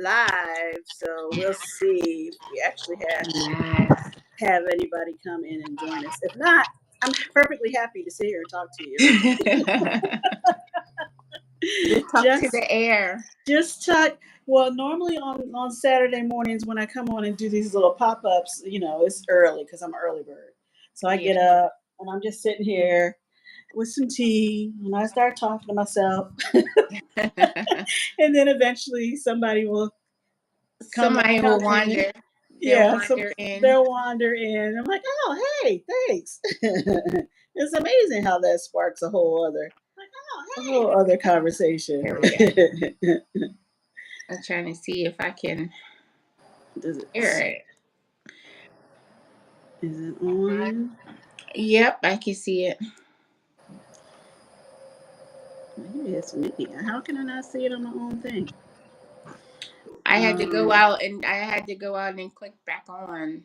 live, so we'll see if we actually Yes. have anybody come in and join us. If not, I'm perfectly happy to sit here and talk to you. Just talk to just the air. just talk. Well, normally on Saturday mornings when I come on and do these little pop ups, it's early because I'm an early bird. So I Yeah. get up and I'm just sitting here with some tea and I start talking to myself, and then eventually somebody will Somebody come will in. wander. They'll Yeah, so wander in. they'll wander in. I'm like, oh, hey, thanks. It's amazing how that sparks a whole other conversation. Here we go. I'm trying to see if I can Does it? hear it. Is it on? Yep, I can see it. Maybe it's me. How can I not see it on my own thing? I had to go Um, out and click back on.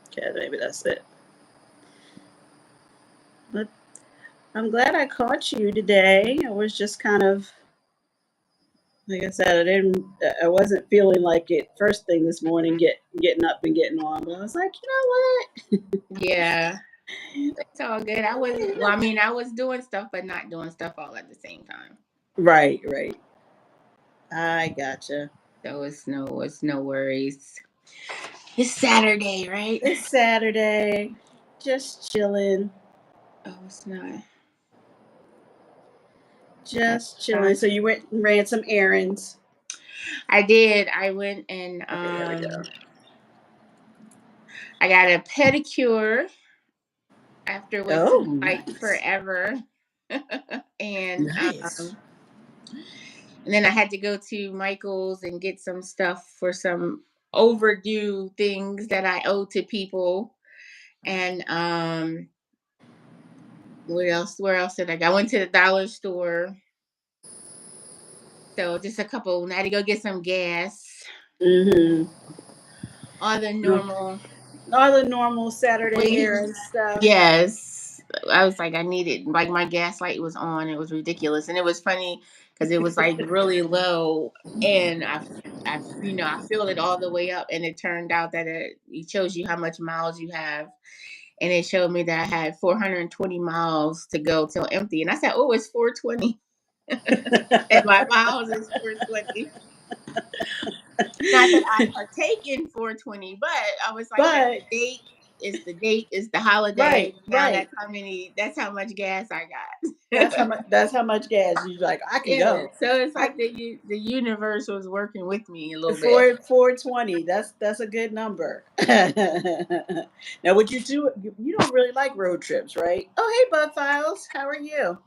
okay, maybe that's it. But I'm glad I caught you today. I was just kind of, like I said, I wasn't feeling like it first thing this morning, getting up and getting on. But I was like, Yeah, it's all good. I was well, I mean, I was doing stuff but not doing stuff all at the same time. right, right. I gotcha. So it's no worries. It's Saturday, right? It's Saturday, just chilling, Oh, it's not. just chilling. Not. So you went and ran some errands. I did. I went and Okay, there we go. I got a pedicure after what Oh, seemed like nice, forever. and nice. and then I had to go to Michael's and get some stuff for some overdue things that I owe to people. And where else did I go? I went to the dollar store. So just a couple. I had to go get some gas. Mm-hmm. All the normal. All the normal Saturday Wait. errand stuff. Yes. I was like, I needed, like, my gas light was on. It was ridiculous. And it was funny because it was like really low. And I filled it all the way up. And it turned out that it shows you how much miles you have. And it showed me that I had 420 miles to go till empty. And I said, oh, it's 420. And my miles is 420. Not that I partake in 420, but I was like, that's But the date, is the holiday. right, Now right. that's how much gas I That's how got. much. That's how much gas you like. I can Yeah. go. So it's I like the universe was working with me a little bit. 420. That's a good number. Now, would you do? You don't really like road trips, right? Oh, hey, Bud Files. How are you?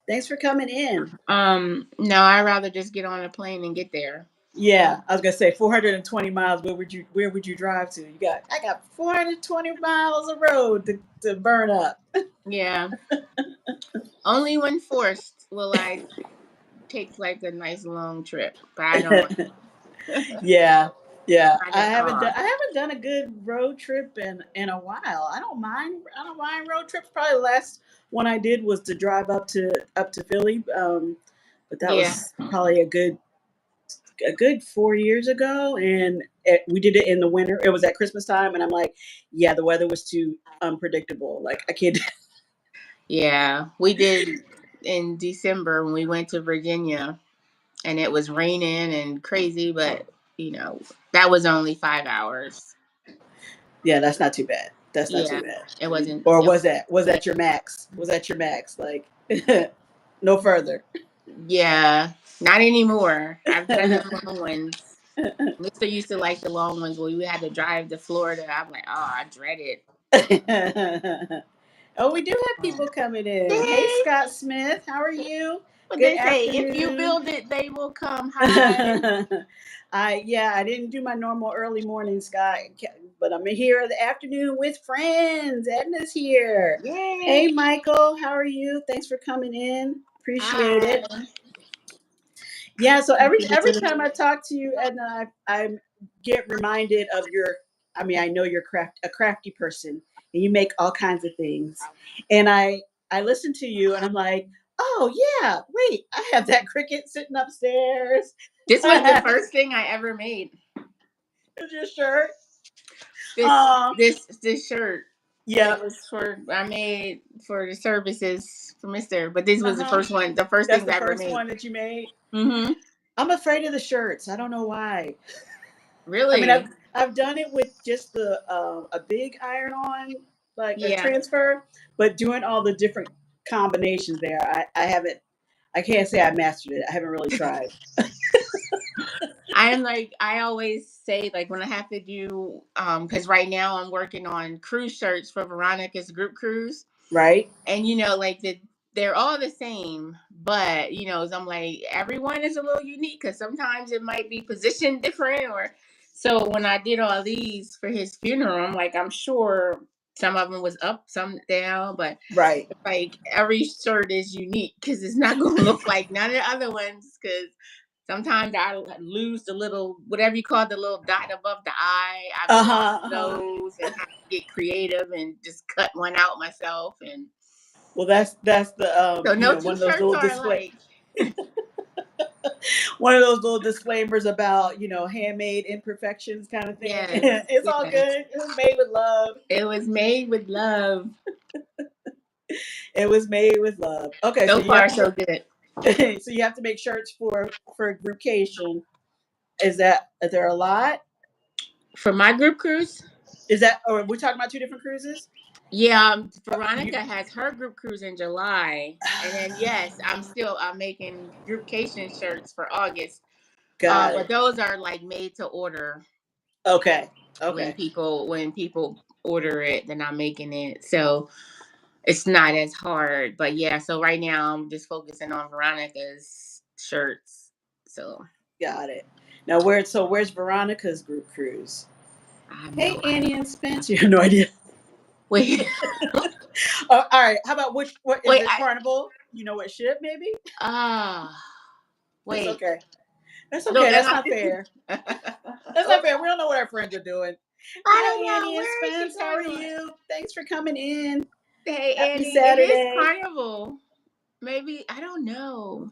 Thanks for coming in. No, I'd rather just get on a plane and get there. Yeah, I was gonna say 420 miles. Where would you drive to? I got 420 miles of road to burn up. Yeah. Only when forced will I take like a nice long trip. But I don't Yeah, yeah. not I at haven't done all. I haven't done a good road trip in a while. I don't mind road trips. Probably the last one I did was to drive up to Philly. But that Yeah. was probably a good 4 years ago, and we did it in the winter. It was at Christmas time, and I'm like, yeah, the weather was too unpredictable. Like I can't. Yeah. We did in December when we went to Virginia and it was raining and crazy, but you know, that was only 5 hours. Yeah, that's not too bad. That's not too Yeah. bad. It wasn't Or it, was that your max? Was that your max? Like, no further. yeah. Not anymore. I've done the long ones. Mister used to like the long ones where we had to drive to Florida. I'm like, oh, I dread it. Oh, we do have people coming in. Hey, Yay! Scott Smith, how are you? What Good they say, if you afternoon. build it, they will come. Hi. I didn't do my normal early morning, Scott, but I'm here in the afternoon with friends. Edna's here. Hey, Yay. Michael, how are you? Thanks for coming in. Appreciate it. Hi. Yeah, so every time I talk to you, Edna, I get reminded of your. I mean, I know you're a crafty person, and you make all kinds of things. And I listen to you, and I'm like, oh yeah, wait, I have that cricket sitting upstairs. This was the first thing I ever made. Is your shirt? This shirt. Yeah. It was I made for the services for Mr. But this was the Uh-huh. first one, the first That's thing the I ever first made. one that you made? Mm-hmm. I'm afraid of the shirts. I don't know why. Really? I mean, I've done it with just the a big iron on, like a Yeah. transfer, but doing all the different combinations there, I haven't. I can't say I mastered it. I haven't really tried. I'm like, I always say, like, when I have to do, because right now I'm working on cruise shirts for Veronica's group cruise. Right. And, you know, like, they're all the same, but, you know, I'm like, everyone is a little unique because sometimes it might be positioned different. Or so when I did all these for his funeral, I'm like, I'm sure some of them was up, some down, but Right. like every shirt is unique because it's not going to look like none of the other ones. Because sometimes I lose the little, whatever you call the little dot above the eye. I've lost those and have to get creative and just cut one out myself. And well, that's the so no one two of those shirts little are alike. one of those little disclaimers about handmade imperfections kind of thing. Yes, It's all yes. good. It was made with love. It was made with love. It was made with love. Okay, So far, so good. so you have to make shirts for groupcation. Is there a lot? For my group cruise? Is that, or we're talking about two different cruises? Yeah, Veronica has her group cruise in July, and then yes, I'm making groupcation shirts for August. Got But it. those are like made to order. Okay. When people order it, then I'm making it. So it's not as hard. But yeah, so right now I'm just focusing on Veronica's shirts. So Got it. Now where's Veronica's group cruise? Hey, Annie and Spence. You have no idea. Wait. All right. How about what is Wait, it? Carnival? You know what ship? Maybe. Wait. That's okay. That's Look, okay. That's not fair. That's not fair. We don't know what our friends are doing. I Hi, don't know. Annie and Where is she Spence. How are going? you? Thanks for coming in. Hey, Happy Annie, it is Saturday. Carnival. Maybe, I don't know.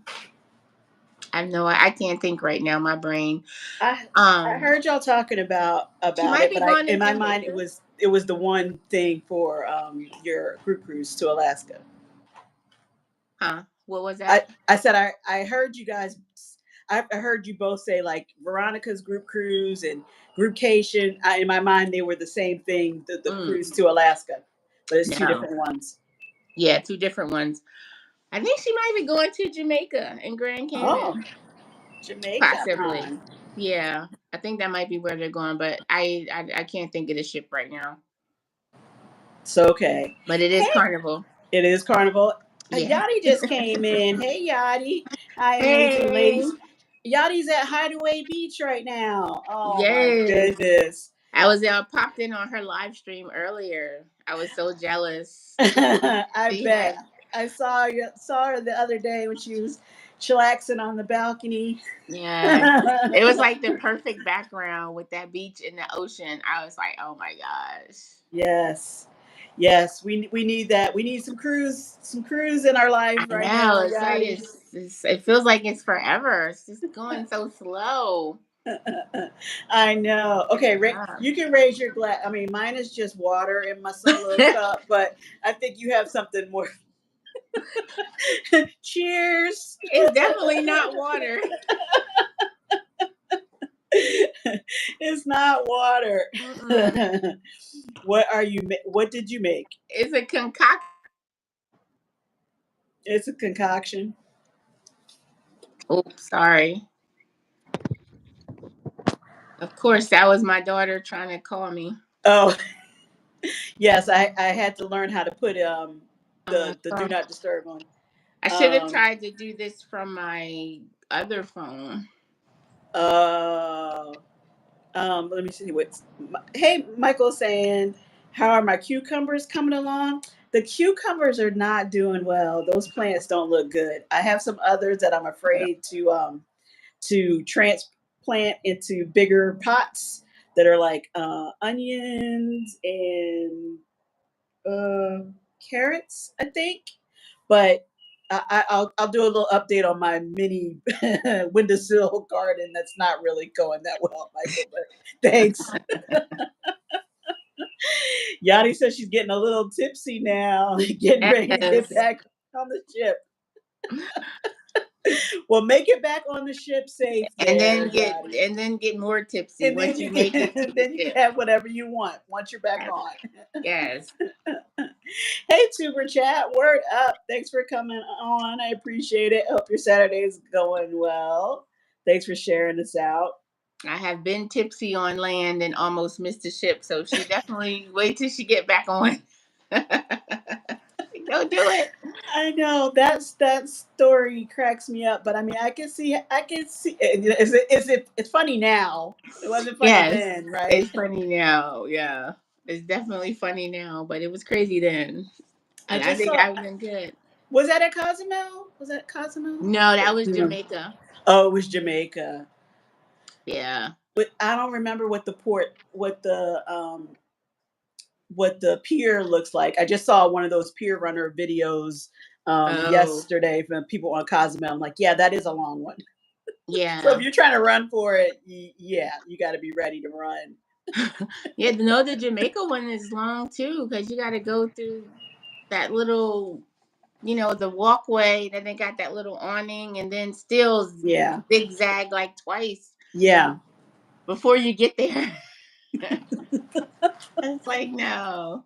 I can't think right now. My brain. I heard y'all talking about She might it, be but going to in my mind Jamaica. it was the one thing for your group cruise to Alaska. Huh? What was that? I said I heard you guys. I heard you both say like Veronica's group cruise and groupcation. In my mind, they were the same thing. The cruise to Alaska, but it's two No. different ones. Yeah, two different ones. I think she might be going to Jamaica and Grand Oh, Cayman. Jamaica, Possibly. huh? Yeah, I think that might be where they're going, but I can't think of the ship right now. So okay, But it is Carnival. it is Carnival. Yeah. Yachty just came in. Hey, Yachty. Hi, amazing Hey. ladies. Yachty's at Hideaway Beach right now. Oh my Yes. goodness. I was popped in on her live stream earlier. I was so jealous. I She bet. had I saw her the other day when she was chillaxing on the balcony. Yeah. It was like the perfect background with that beach and the ocean. I was like, oh my gosh. Yes. Yes, we need that. We need some cruise in our life I right know. now, It's like Yachty. it feels like it's forever. It's just going so slow. I know. Okay, Yeah. you can raise your glass. I mean, mine is just water in my little cup, but I think you have something more. Cheers. It's definitely not water. It's not water. Mm-mm. What did you make? It's a concoction. It's a concoction. Oops, sorry. Of course, that was my daughter trying to call me. Oh, yes, I had to learn how to put the do Phone. not disturb on. I should have tried to do this from my other phone. Uh, let me see what's. Hey, Michael saying, how are my cucumbers coming along? The cucumbers are not doing well. Those plants don't look good. I have some others that I'm afraid to transplant into bigger pots that are like onions and carrots, I think. But I'll do a little update on my mini windowsill garden. That's not really going that well, Michael. But thanks. Yadi says she's getting a little tipsy now, getting ready to get Yes. back on the ship. Well, make it back on the ship safe there, Yadi. And then get more tipsy And then once you make it to the then you can ship. have whatever you want once you're back on. Yes. Hey, Tuber Chat, word up. Thanks for coming on. I appreciate it. Hope your Saturday is going well. Thanks for sharing this out. I have been tipsy on land and almost missed the ship, so she definitely wait till she get back on. Don't do it. I know that story cracks me up, but I mean, I can see. It's funny now. It wasn't funny Yes, then, right? it's funny now. Yeah, it's definitely funny now, but it was crazy then. I And I just think saw. I was in good. Was that at Cozumel? Was that Cozumel? No, that was No. Jamaica. Oh, it was Jamaica. Yeah. But I don't remember what the pier looks like. I just saw one of those pier runner videos Oh, yesterday from people on Cozumel. I'm like, yeah, that is a long one. So yeah. if you're trying to run for it, yeah, you got to be ready to run. Yeah, no, the Jamaica one is long too because you got to go through that little, the walkway. Then they got that little awning, and then still Yeah, zigzag like twice yeah. before you get there. It's like no.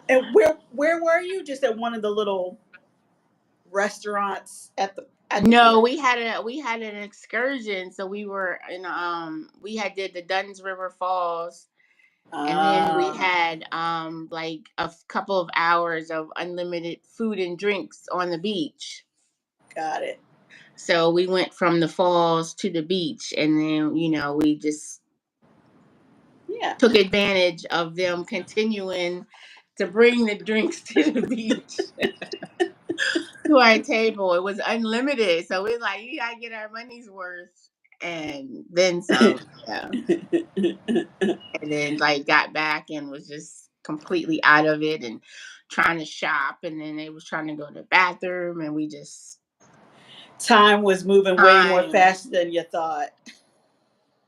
And where were you? Just at one of the little restaurants at the No, port? we had an excursion, so we were in we had did the Dunn's River Falls, and then we Ah, had like a couple of hours of unlimited food and drinks on the beach. got it. So we went from the falls to the beach, and then we just Yeah. took advantage of them continuing to bring the drinks to the beach to our table. It was unlimited, so we're like, you gotta get our money's worth, and then some. Yeah, and then like got back and was just completely out of it and trying to shop, and then they was trying to go to the bathroom, and we just Time was moving way more time faster than you thought.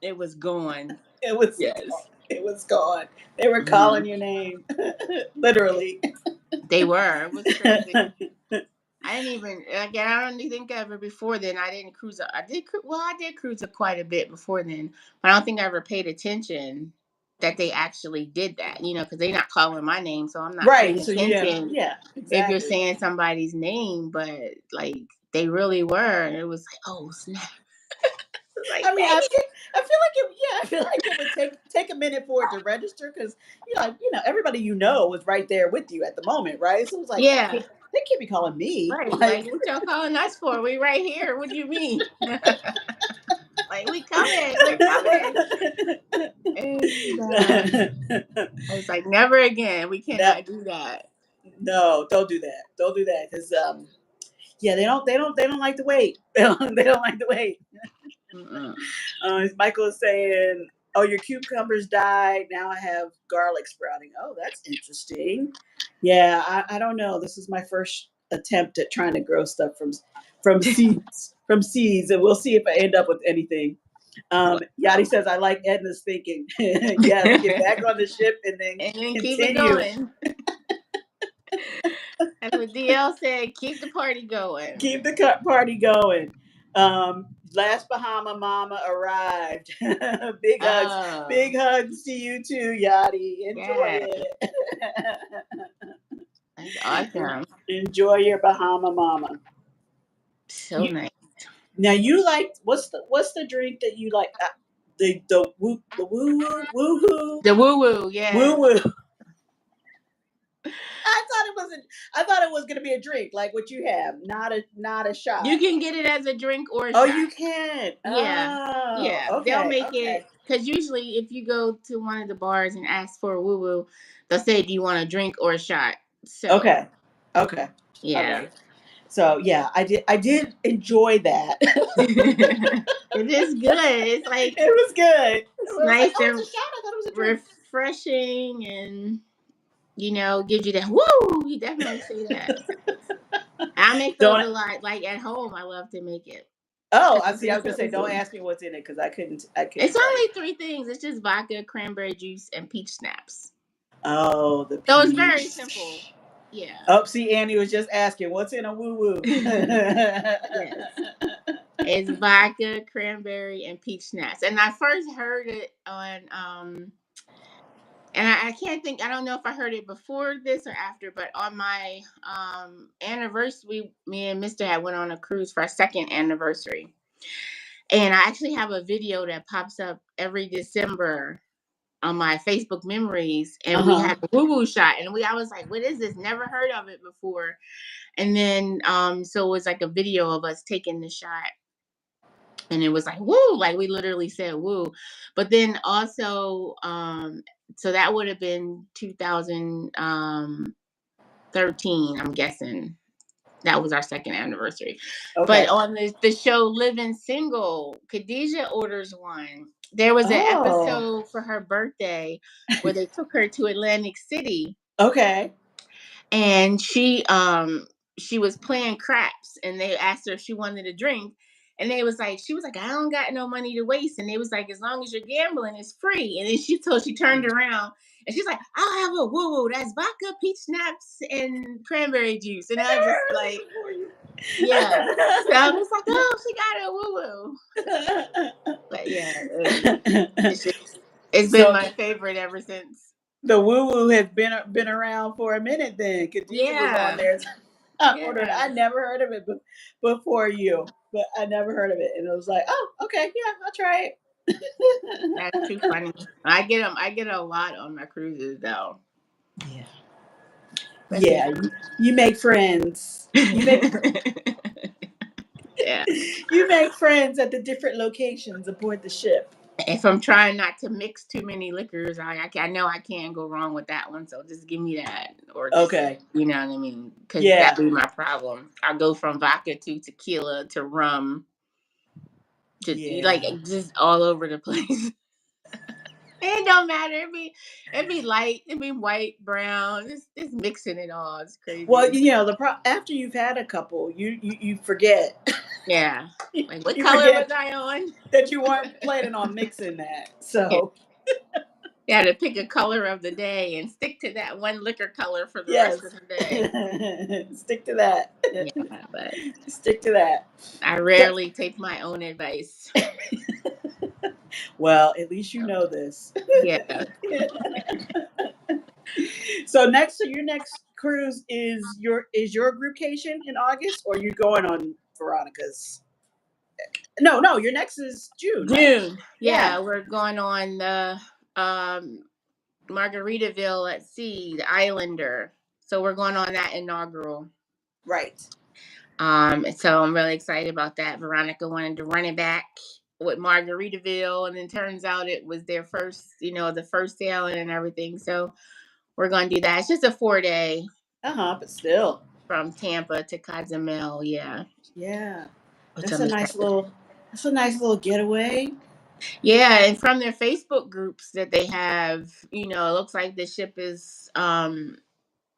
it was gone. It was Yes. it was gone. They were Hmm. calling your name, literally. They were. It was crazy. I didn't even again. I don't think ever before then. I didn't cruise. I did cruise quite a bit before then, but I don't think I ever paid attention that they actually did that. Because they're not calling my name, so I'm not paying Right. So attention yeah, if you're exactly. saying somebody's name. But like they really were, and it was like, oh snap! It's like I mean, dang it. I feel like it. Yeah, I feel like it would take a minute for it to register because everybody was right there with you at the moment, right? So it was like Yeah, they can't be calling me. right. Like, Like what y'all calling us for? We right here. What do you mean? Like we coming. We're coming. And I was like, never again. We no, cannot do that. no, don't do that. Don't do that because yeah, they don't like to wait. They don't like to wait. Mm-mm. Michael is saying, "Oh, your cucumbers died. Now I have garlic sprouting. Oh, that's interesting. Yeah, I don't know. This is my first attempt at trying to grow stuff from seeds, and we'll see if I end up with anything." Yadi says, "I like Edna's thinking. Yes, get back on the ship and then And then keep it continue. going. That's what DL said. Keep the party going. Keep the party going." Last Bahama Mama arrived. Oh, big hugs to you too, Yadi. Enjoy yeah. it. That's awesome. Enjoy your Bahama Mama. So You, nice. now you like what's the drink that you like? The woo the woo woo The woo woo, yeah. woo woo. I thought it was gonna be a drink like what you have, not a shot. You can get it as a drink or a Oh, shot. you can. Yeah. Oh, Yeah. They'll okay, make okay, it because usually if you go to one of the bars and ask for a woo woo, they'll say, do you want a drink or a shot? So, okay, okay. All yeah. right. So yeah, I did enjoy that. It is good. It's like It was good. It it's was like, nice oh, it's and a shot. I thought it was a drink. refreshing and gives you that woo. You definitely say that. I make those Don't. a lot. Like at home, I love to make it. Oh, 'Cause I it's see. I was gonna say, don't easy. ask me what's in it because I couldn't. I couldn't It's tell you. only three things. It's just vodka, cranberry juice, and peach snaps. Oh, the So it's very simple. peach. Yeah. Oh, see, Annie was just asking, what's in a woo woo? Yes. It's vodka, cranberry, and peach snaps. And I first heard it on and I can't think, I don't know if I heard it before this or after, but on my anniversary, me and Mr. had went on a cruise for our second anniversary. And I actually have a video that pops up every December on my Facebook memories, and we Uh-huh. had a woo woo shot, and I was like, "What is this? Never heard of it before." And then so it was like a video of us taking the shot, and it was like woo, like we literally said woo. But then also, so that would have been 2013, I'm guessing. That was our second anniversary. But Okay. on the show Living Single, Khadijah orders one. There was an Oh. episode for her birthday where they took her to Atlantic City, Okay. and she was playing craps, and they asked her if she wanted a drink, and she was like, I don't got no money to waste, and they was like, as long as you're gambling, it's free. And then she turned around and she's like, I'll have a woo woo. That's vodka, peach schnapps, and cranberry juice. And I was just like, yeah. So I was like, oh, she got a woo woo. But yeah, it's been So my favorite ever since. the woo woo has been around for a minute. Then Khadijah was on Yeah, there. I ordered. yeah. I never heard of it before you, but I never heard of it, and it was like, oh, okay, yeah, I'll try it. That's too funny. I get them. I get a lot on my cruises though. Yeah. But yeah. Yeah, you make friends. Yeah. You make friends at the different locations aboard the ship. If I'm trying not to mix too many liquors, I know I can't go wrong with that one. So just give me that, or just Okay. you know what I mean, because Yeah. that'd be my problem. I go from vodka to tequila to rum, just like Yeah. just all over the place. It don't matter. It be light. It be white, brown. Just mixing it all. It's Well, crazy. after you've had a couple, you forget. Yeah. Like what You color was forget I on? that you weren't planning on mixing that. Yeah. So You had to pick a color of the day and stick to that one liquor color for the yes, rest of the day. stick to that. Yeah, but Stick to that. I So, rarely take my own advice. well, at least you So, know this. yeah. So your next cruise is your groupcation in August, or you going on Veronica's? No, your next is June, right? June. Yeah, Yeah, we're going on the um Margaritaville at Sea, the Islander. So we're going on that inaugural. right. So I'm really excited about that. Veronica wanted to run it back with Margaritaville, and then turns out it was their first, the first sailing and everything. So we're going to do that. It's just a 4-day But still, from Tampa to Cozumel. Yeah, yeah, which that's I'm a nice excited. little that's a nice little getaway. Yeah, and from their Facebook groups that they have, it looks like the ship is, well,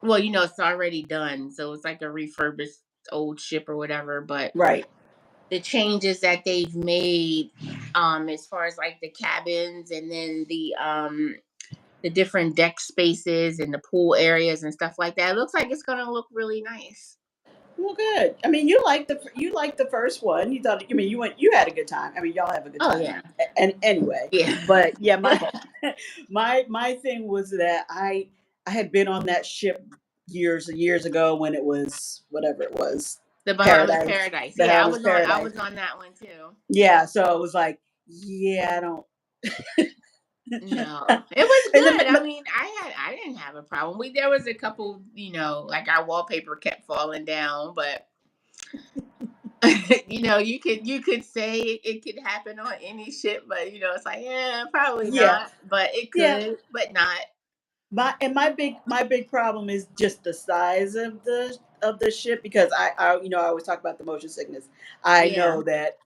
it's already done. So it's like a refurbished old ship or whatever. But Right. the changes that they've made, as far as like the cabins, and then the different deck spaces and the pool areas and stuff like that, it looks like it's gonna look really nice. Well, good. I mean, you liked the first one. You thought. I mean, you had a good time. I mean, y'all have a good Oh time. yeah. And anyway, Yeah. but yeah, my thing was that I had been on that ship years and years ago when it was whatever it was, The Bahamas Paradise, Paradise. Yeah, I Bahamas was on I Paradise. was on that one too. Yeah, so it was like, yeah, I don't. No, it was And good. I then, mean, I didn't have a problem. There was a couple, like our wallpaper kept falling down, but you could say it could happen on any ship, but it's like, yeah, probably yeah, not, but it yeah. could, but not. My big problem is just the size of the ship because I always talk about the motion sickness. I Yeah. know that's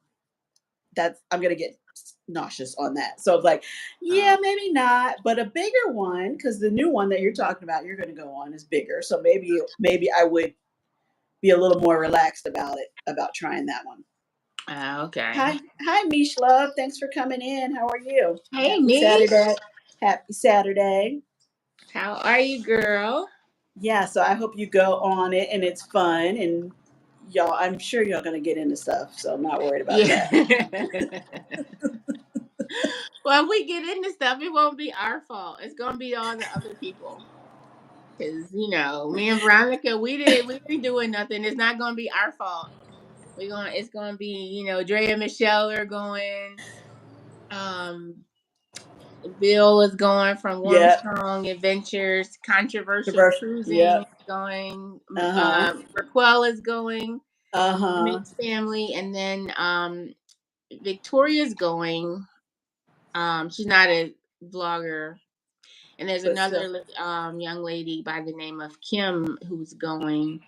I'm gonna get nauseous on that. So it's like, yeah, Oh, maybe not, but a bigger one because the new one that you're talking about you're gonna go on is bigger. So maybe I would be a little more relaxed about trying that one. Okay. Hi, Mish Love. Thanks for coming in. How are you? Hey, Happy Mish. Saturday. Happy Saturday. How are you, girl? Yeah, so I hope you go on it and it's fun and y'all. I'm sure y'all gonna get into stuff, so I'm not worried about Yeah. that. Well, if we get into stuff, it won't be our fault. It's gonna be all the other people. Cause me and Veronica, we ain't doing nothing. It's not gonna be our fault. It's gonna be, Dre and Michelle are going. Um, Bill is going from Yep. Armstrong Adventures. Controversial Conversion. Cruising Yep. is going. Uh-huh. Raquel is going. Uh-huh. Mixed family, and then Victoria's going. She's not a vlogger, and there's But still. another young lady by the name of Kim who's going.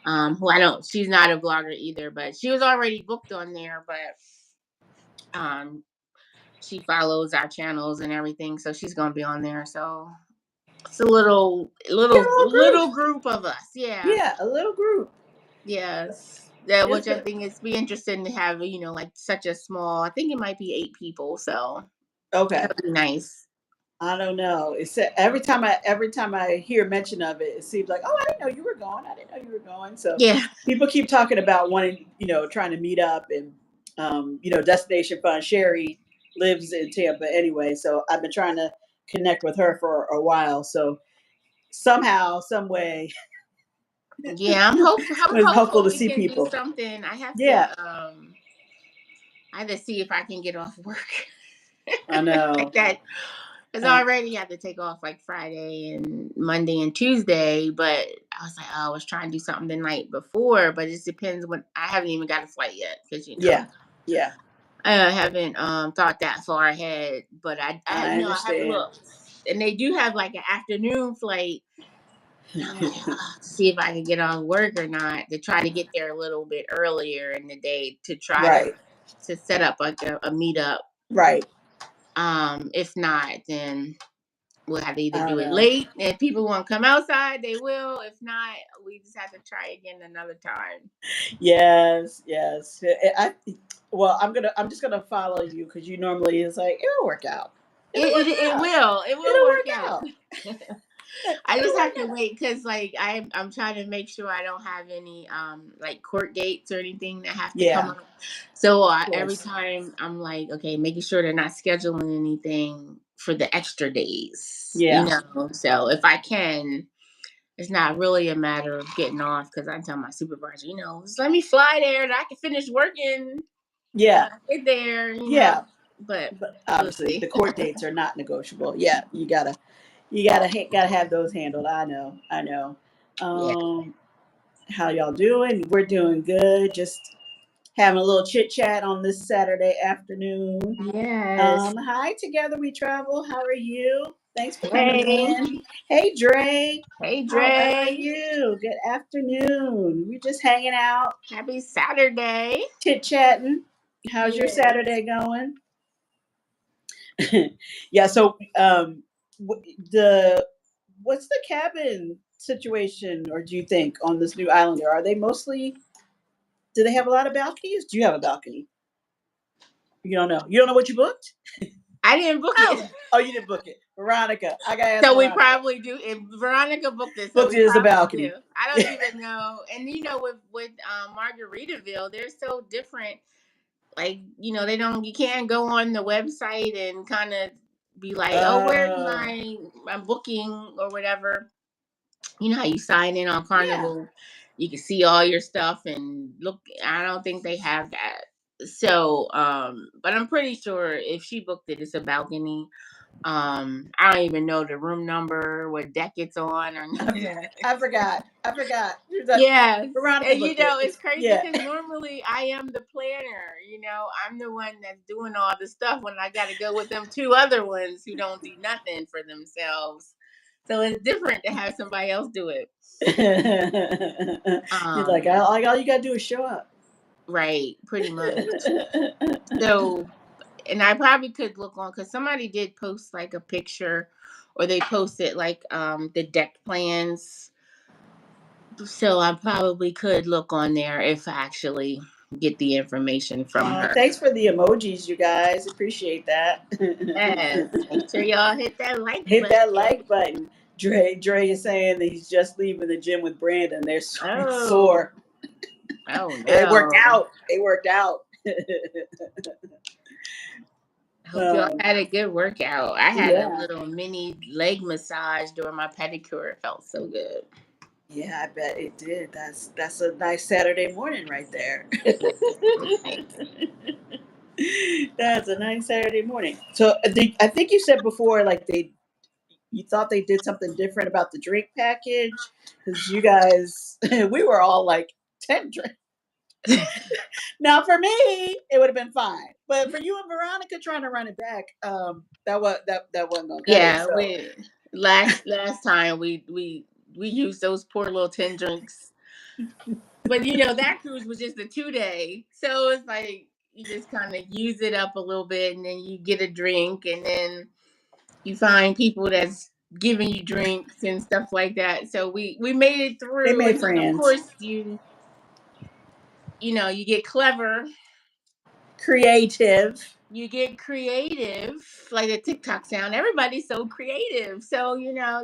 Who I don't. She's not a vlogger either, but she was already booked on there. But she follows our channels and everything, so she's gonna be on there. So it's a little group of us. Yeah. Yeah, a little group. Yes. Yeah, It's which I good. think it's be interesting to have, like such a small. I think it might be 8 people, so Okay. that'd be nice. I don't know. It's every time I hear mention of it, it seems like, oh, I didn't know you were going. I didn't know you were going. So Yeah. people keep talking about wanting, trying to meet up and, Destination Fun. Sherry lives in Tampa anyway, so I've been trying to connect with her for a while. So somehow, some way, Yeah, I'm it's hopeful hopeful to we see can do people. something. Yeah, I have to see if I can get off work I know. like that. Because I already had to take off like Friday and Monday and Tuesday, but I was like, oh, I was trying to do something the night before, but it just depends when I haven't even got a flight yet because Yeah, I haven't thought that far ahead. But I I haven't understand. looked, and they do have like an afternoon flight. And I'm like, to see if I can get on work or not to try to get there a little bit earlier in the day to try Right, to set up like a meetup. right. If not, then we'll have to either I don't do it know. late. If people want to come outside, they will. If not, we just have to try again another time. Yes, yes. Well, I'm just gonna follow you because you normally is like it'll work out. It'll It work out. will. It will It'll work work out. out. I It'll just have work to out. wait because like I'm trying to make sure I don't have any like court dates or anything that have to come Yeah, up. So of every course. time I'm like, okay, making sure they're not scheduling anything for the extra days, Yeah, So if I can, it's not really a matter of getting off because I tell my supervisor, just let me fly there and I can finish working when yeah, I get there, yeah. But But we'll obviously, see. the court dates are not negotiable. Yeah, you gotta have those handled. I know, I know. Yeah. How y'all doing? We're doing good. Just having a little chit chat on this Saturday afternoon. Yes. Hi, Together We Travel. How are you? Thanks for coming Hey. in. Hey, Dre. Hey, How are Dre. you? Good afternoon. We're just hanging out, Happy Saturday. chit chatting. How's your Yes. Saturday going? Yeah. So, the what's the cabin situation, or do you think on this new island? Are they mostly? Do they have a lot of balconies? Do you have a balcony? You don't know. You don't know what you booked? I didn't book Oh, it. oh, you didn't book it. Veronica, I gotta ask So we Veronica. probably do. If Veronica booked it, so Booked we it as a probably do. balcony. I don't even know. And with Margaritaville, they're so different. Like they don't. You can't go on the website and kind of be like, oh, where's Oh, my booking or whatever. You know how you sign in on yeah. Carnival, you can see all your stuff and look. I don't think they have that. So, but I'm pretty sure if she booked it, it's a balcony. I don't even know the room number, what deck it's on, or nothing. I forgot. I forgot. Yes, Veronica and booked it. it's crazy Yeah. because normally I am the planner. I'm the one that's doing all the stuff when I got to go with them two other ones who don't do nothing for themselves. So it's different to have somebody else do it. He's like, all you gotta do is show up. Right, pretty much. So, and I probably could look on because somebody did post like a picture, or they posted like the deck plans. So I probably could look on there if I actually get the information from her. Thanks for the emojis, you guys. Appreciate that. Yes. Make sure y'all hit that like Hit that button. like button. Dre is saying that he's just leaving the gym with Brandon. They're Oh. sore. Oh It worked no. out. It worked out. I hope y'all had a good workout. I had a Yeah. little mini leg massage during my pedicure. It felt so good. Yeah, I bet it did. That's a nice Saturday morning right there. That's a nice Saturday morning. So I think you said before, like you thought they did something different about the drink package because you guys, we were all like 10 drinks. Now for me, it would have been fine, but for you and Veronica trying to run it back, that wasn't gonna cut it. Yeah, So we last time we used those poor little 10 drinks. But that cruise was just a 2-day. So it's like you just kind of use it up a little bit and then you get a drink and then you find people that's giving you drinks and stuff like that. So we made it they through, made and then of friends, course you get clever, creative. you get creative, like the TikTok sound. Everybody's so creative. So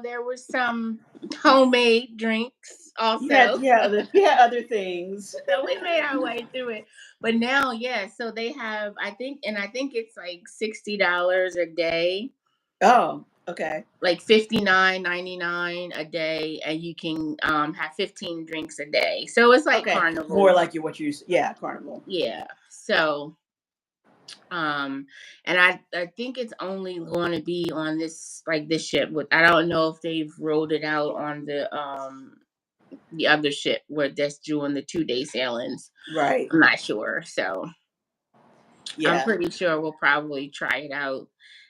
there were some homemade drinks You had also. you had other things. So we made our way through it. But now, yeah, so they have, I think it's like $60 a day, Oh, okay, like 59.99 a day, and you can have 15 drinks a day. So it's like okay. More carnival. like yeah, Carnival. Yeah. So and I think it's only going to be on this ship. With I don't know if they've rolled it out on the other ship where that's doing the 2-day sailings. Right. I'm not sure. So I'm Yeah. pretty sure we'll probably try it out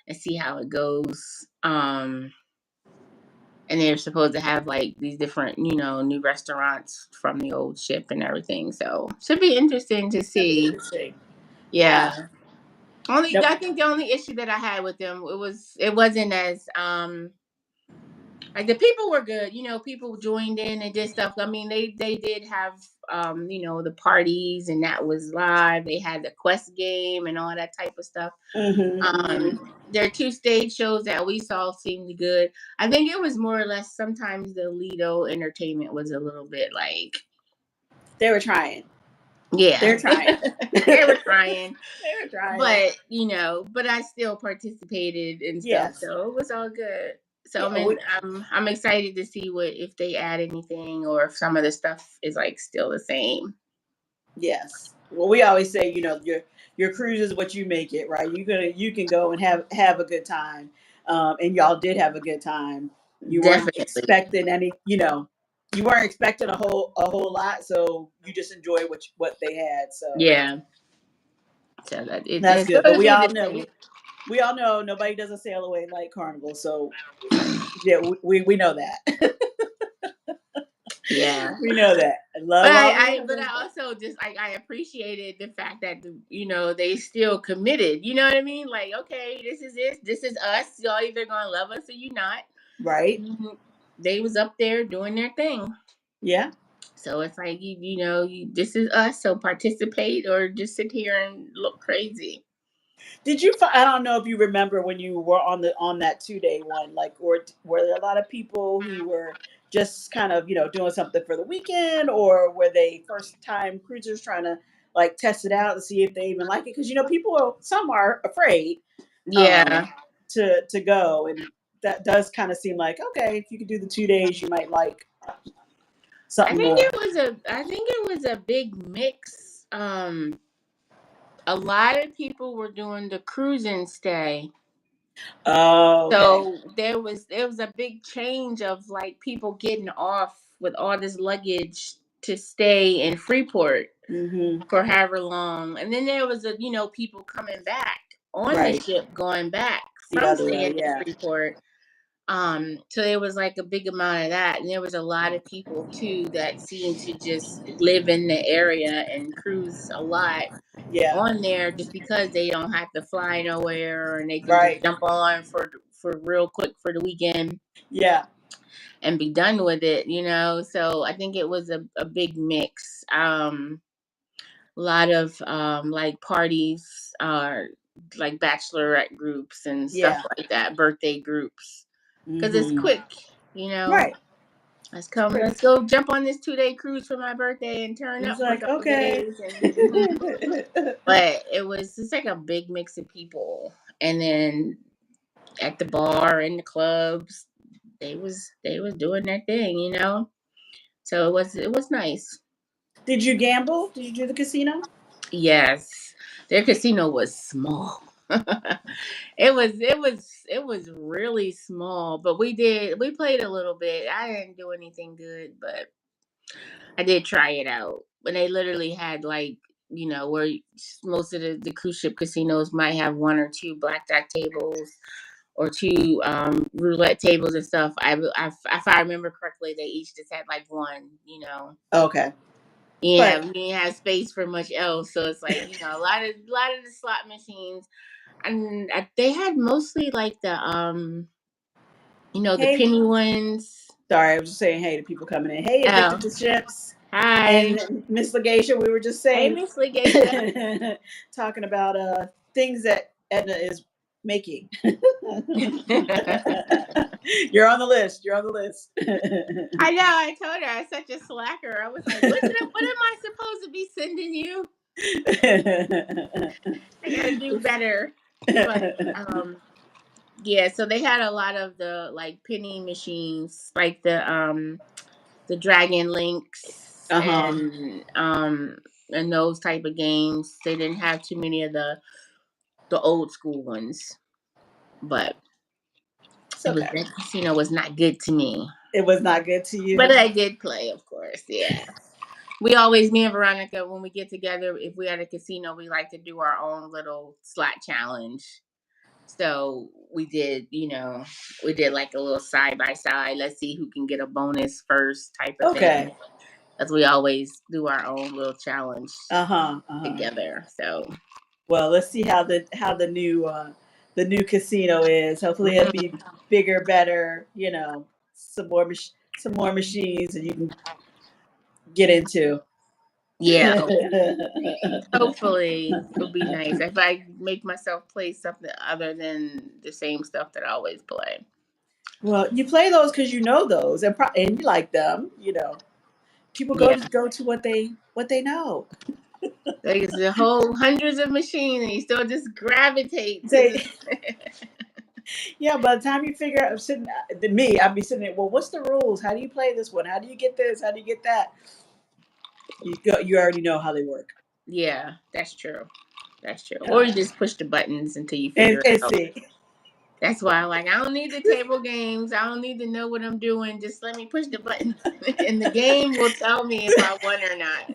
and see how it goes. And they're supposed to have like these different, new restaurants from the old ship and everything. So should be interesting to That'd be see. interesting. Yeah. Yeah. Only Nope. I think the only issue that I had with them it wasn't as like the people were good, people joined in and did stuff. I mean, they did have the parties and that was live. They had the quest game and all that type of stuff. Their 2 stage shows that we saw seemed good. I think it was more or less sometimes the Lido entertainment was a little bit like They were trying. yeah. They're trying. They were trying. They were trying. But I still participated and stuff, Yes. so it was all good. So Yeah, I'm excited to see if they add anything or if some of the stuff is like still the same. yes. Well, we always say, your cruise is what you make it, right? You can go and have a good time, and y'all did have a good time. You weren't Definitely. expecting you weren't expecting a whole lot, so you just enjoy what they had. So Yeah. So that's it's good. But gonna we be all the know same. we all know nobody doesn't sail away like Carnival. So yeah, we know that. Yeah. We know that. I love But all the I others. also just like I appreciated the fact that they still committed. You know what I mean? Like, okay, this is it. This is us. Y'all either gonna love us or you not. Right? They was up there doing their thing. Yeah. So it's like this is us. So participate or just sit here and look crazy. Did you? I don't know if you remember when you were on that 2-day one. Like, or were there a lot of people who were just kind of doing something for the weekend, or were they first time cruisers trying to like test it out and see if they even like it? Because some are afraid Yeah. to go, and that does kind of seem like, okay, if you could do the 2 days, you might like something more. I think it was a big mix. A lot of people were doing the cruising stay. Oh, okay. So there was a big change of like people getting off with all this luggage to stay in Freeport for however long, and then there was people coming back on the Right. ship going back The from other way, staying in yeah. Freeport. So there was like a big amount of that, and there was a lot of people too that seemed to just live in the area and cruise a lot Yeah. on there just because they don't have to fly nowhere and they can just Right. jump on for real quick for the weekend. Yeah. and be done with it, So I think it was a big mix. A lot of like parties, like bachelorette groups and stuff Yeah. like that, birthday groups, because it's Hmm. quick, Right. Quick. let's go jump on this 2-day cruise for my birthday and turn It's up for a like, couple okay. days. But it's like a big mix of people, and then at the bar and the clubs, they was doing their thing. So it was nice. Did you gamble? Did you do the casino? Yes, their casino was small. It was really small, but we played a little bit. I didn't do anything good, but I did try it out. But they literally had like, where most of the cruise ship casinos might have one or two blackjack tables or two roulette tables and stuff. If I remember correctly, they each just had like one. Okay. Yeah, But we didn't have space for much else, so it's like a lot of the slot machines, and they had mostly like the hey, penny ones. sorry, I was just saying hey to people coming in. Hey, Oh, Addicted to Ships. hi, And Miss Legacia, we were just hey, saying, Miss Legacia. talking about things that Edna is making. You're on the list. You're on the list. I know. I told her I'm such a slacker. I was like, what am I supposed to be sending you? I gotta do better. But yeah. So they had a lot of the like penny machines, like the Dragon Links Uh-huh. and those type of games. They didn't have too many of the old school ones, but It's okay. that casino was not good to me. It was not good to But you. I did play, of course. Yeah. We always, me and Veronica, when we get together, if we're at a casino, we like to do our own little slot challenge. So we did like a little side by side. Let's see who can get a bonus first type of Okay. thing. As we always do our own little challenge Uh-huh. Uh-huh. together. So Well, let's see how the new casino is. Hopefully it'll be bigger, better, some more machines that you can get into. yeah, hopefully it'll be nice if I make myself play something other than the same stuff that I always play. Well, you play those because you know those and you like them. People Yeah, go to what they know. there's a whole hundreds of machines, and you still just gravitate to They the. yeah. By the time you figure out, I'd be sitting there. Well, what's the rules? How do you play this one? How do you get this? How do you get that? You already know how they work. Yeah, that's true. That's true. Or Yeah. you just push the buttons until you And figure it and out. see. That's why I don't need the table games. I don't need to know what I'm doing. Just let me push the buttons, and the game will tell me if I won or not.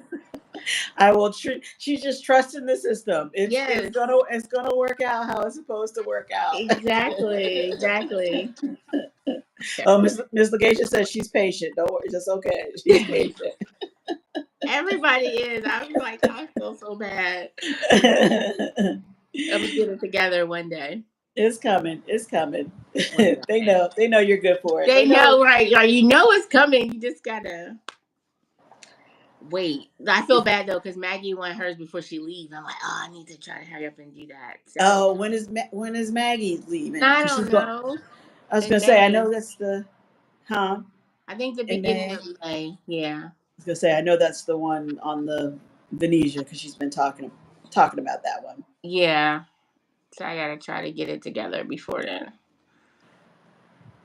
I will. She's just trusting the system. Yes, It's gonna work out how it's supposed to work out. exactly, exactly. Oh, Miss Legacia says she's patient. Don't worry, it's okay. She's patient. Everybody is. I was like, I feel so bad. I'm gonna get it together one day. It's coming. It's coming. One They day. know. They know you're good for it. They They know. know, right? Like, you know it's coming. You just gotta wait. I feel bad though because Maggie won hers before she leaves. I'm like, oh, I need to try to hurry up and do that. So Oh, when is Maggie leaving? I Because don't she's going. know. I was In gonna say. I May, know that's the. Huh? I think the In beginning May. of May. Yeah, I was gonna say. I know that's the one on the Venetia because she's been talking about that one. yeah. So I gotta try to get it together before then.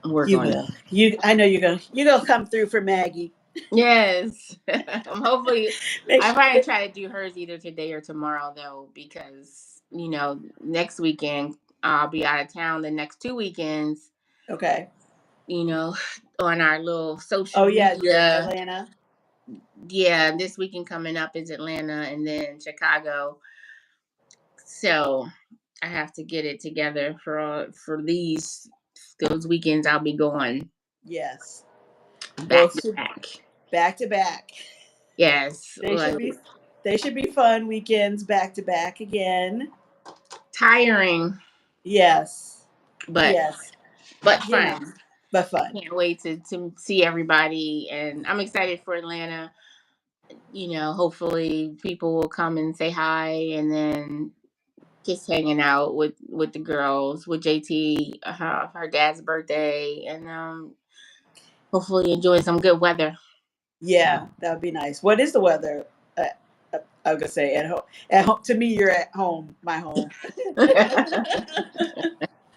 Work You on it. will. I know you're gonna come through for Maggie. Yes. I'm hopefully Make I sure. probably try to do hers either today or tomorrow though, because next weekend I'll be out of town the next 2 weekends, Okay. you know, on our little social Oh yeah, media. Atlanta. Yeah, this weekend coming up is Atlanta and then Chicago. So I have to get it together for those weekends I'll be going Yes. Well, back to back. back to back. Yes, They should like be. They should be fun weekends back to back again. tiring, Yes. but Yes. but You know. fun. but fun. Can't wait to see everybody, and I'm excited for Atlanta. Hopefully people will come and say hi, and then just hanging out with the girls, with JT, her dad's birthday, and hopefully enjoy some good weather. Yeah, that would be nice. What is the weather? I was gonna say at home. At home, to me, you're at home. My home.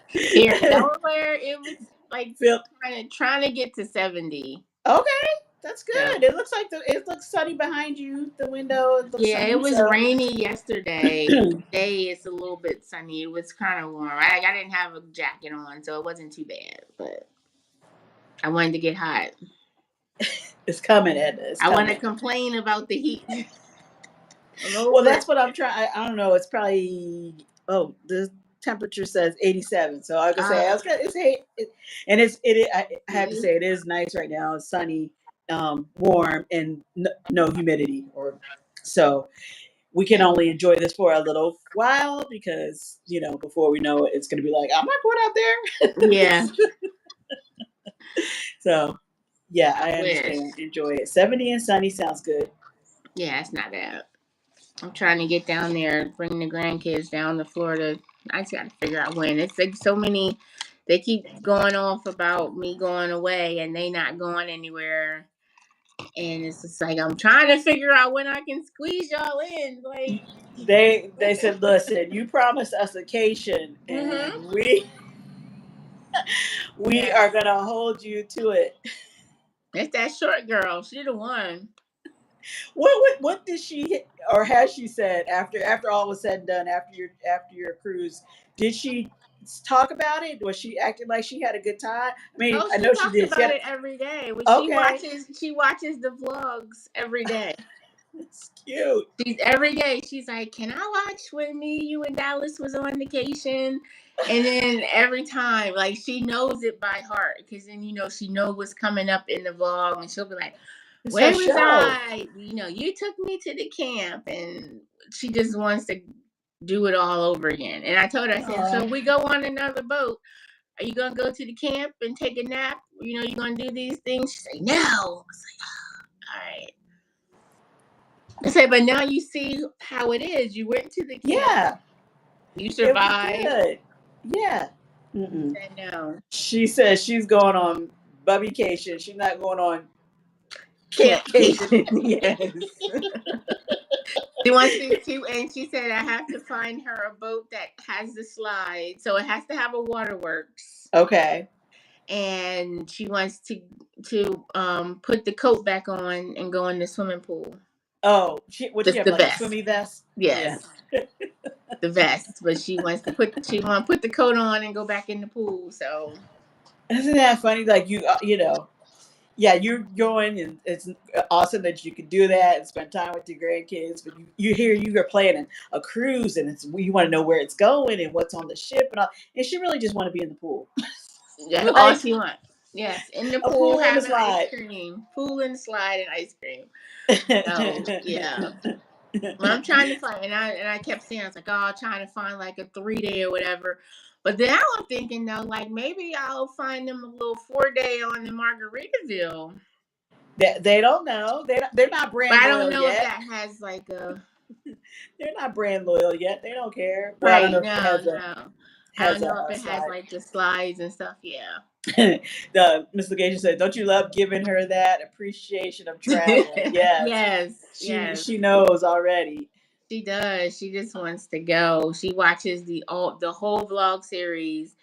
Here in Delaware, it was like Feel trying to get to 70. okay. That's So good. It looks like it looks sunny behind you. The window it looks yeah, it sunny. was So rainy yesterday. Today it's a little bit sunny. It was kind of warm. I didn't have a jacket on, so it wasn't too bad. But I wanted to get hot. it's coming, Edna. It's I want to coming. complain about the heat. Well, that's what I'm trying. I don't know. It's probably the temperature says 87. So I was gonna say and I have to say it is nice right now. It's sunny, warm, and no humidity. Or so we can only enjoy this for a little while because before we know it, it's gonna be like I'm not going out there. Yeah. So yeah, I understand. Enjoy it. 70 and sunny sounds good. Yeah, it's not bad. I'm trying to get down there, bring the grandkids down to Florida. I just got to figure out when. It's like so many. They keep going off about me going away, and they not going anywhere. And it's just like I'm trying to figure out when I can squeeze y'all in. Like they said, listen, you promised us a vacation, and we are gonna hold you to it. It's that short girl. She the one. What did she or has she said after all was said and done after your cruise? Did she talk about it? Was she acting like she had a good time? I mean, Oh, I she know she talks did. about it every day. When Okay, she watches the vlogs every day. it's cute. She's every day. She's like, "Can I watch when me, you, and Dallas was on vacation?" And then every time, like she knows it by heart because then she knows what's coming up in the vlog, and she'll be like, It's her "Where was show. I? You took me to the camp," and she just wants to do it all over again. And I told her, I said, "So we go on another boat. Are you gonna go to the camp and take a nap? You gonna do these things?" She's like, "No." I was like, oh, all right. I said, but now you see how it is. You went to the camp. Yeah, You survived. Good. Yeah. Mm-mm. I know. She says she's going on bubbycation. She's not going on campcation. Yes. She wants to, and she said, I have to find her a boat that has the slide. So it has to have a waterworks. Okay. And she wants to put the coat back on and go in the swimming pool. Oh, she have the like vest. a swimmy vest? Yes. Yeah. The vest, but she wants to put the coat on and go back in the pool. So isn't that funny? Like yeah, you're going, and it's awesome that you can do that and spend time with your grandkids. But you're planning a cruise, and you want to know where it's going and what's on the ship and all. And she really just want to be in the pool. That's all she wants. Yes, in the pool, having ice cream, pool and slide and ice cream. So yeah. Well, I'm trying to find, and I kept saying, I was like, I'm trying to find like a 3-day or whatever. But then I'm thinking though, like maybe I'll find them a little 4-day on the Margaritaville. They don't know. They're not brand loyal yet. I don't know if that has like a. They're not brand loyal yet. They don't care. Well, right? I don't know if it has like the slides and stuff. Yeah. The Miss Legation said, "Don't you love giving her that appreciation of travel?" Yes. She knows already. She does. She just wants to go. She watches the whole vlog series,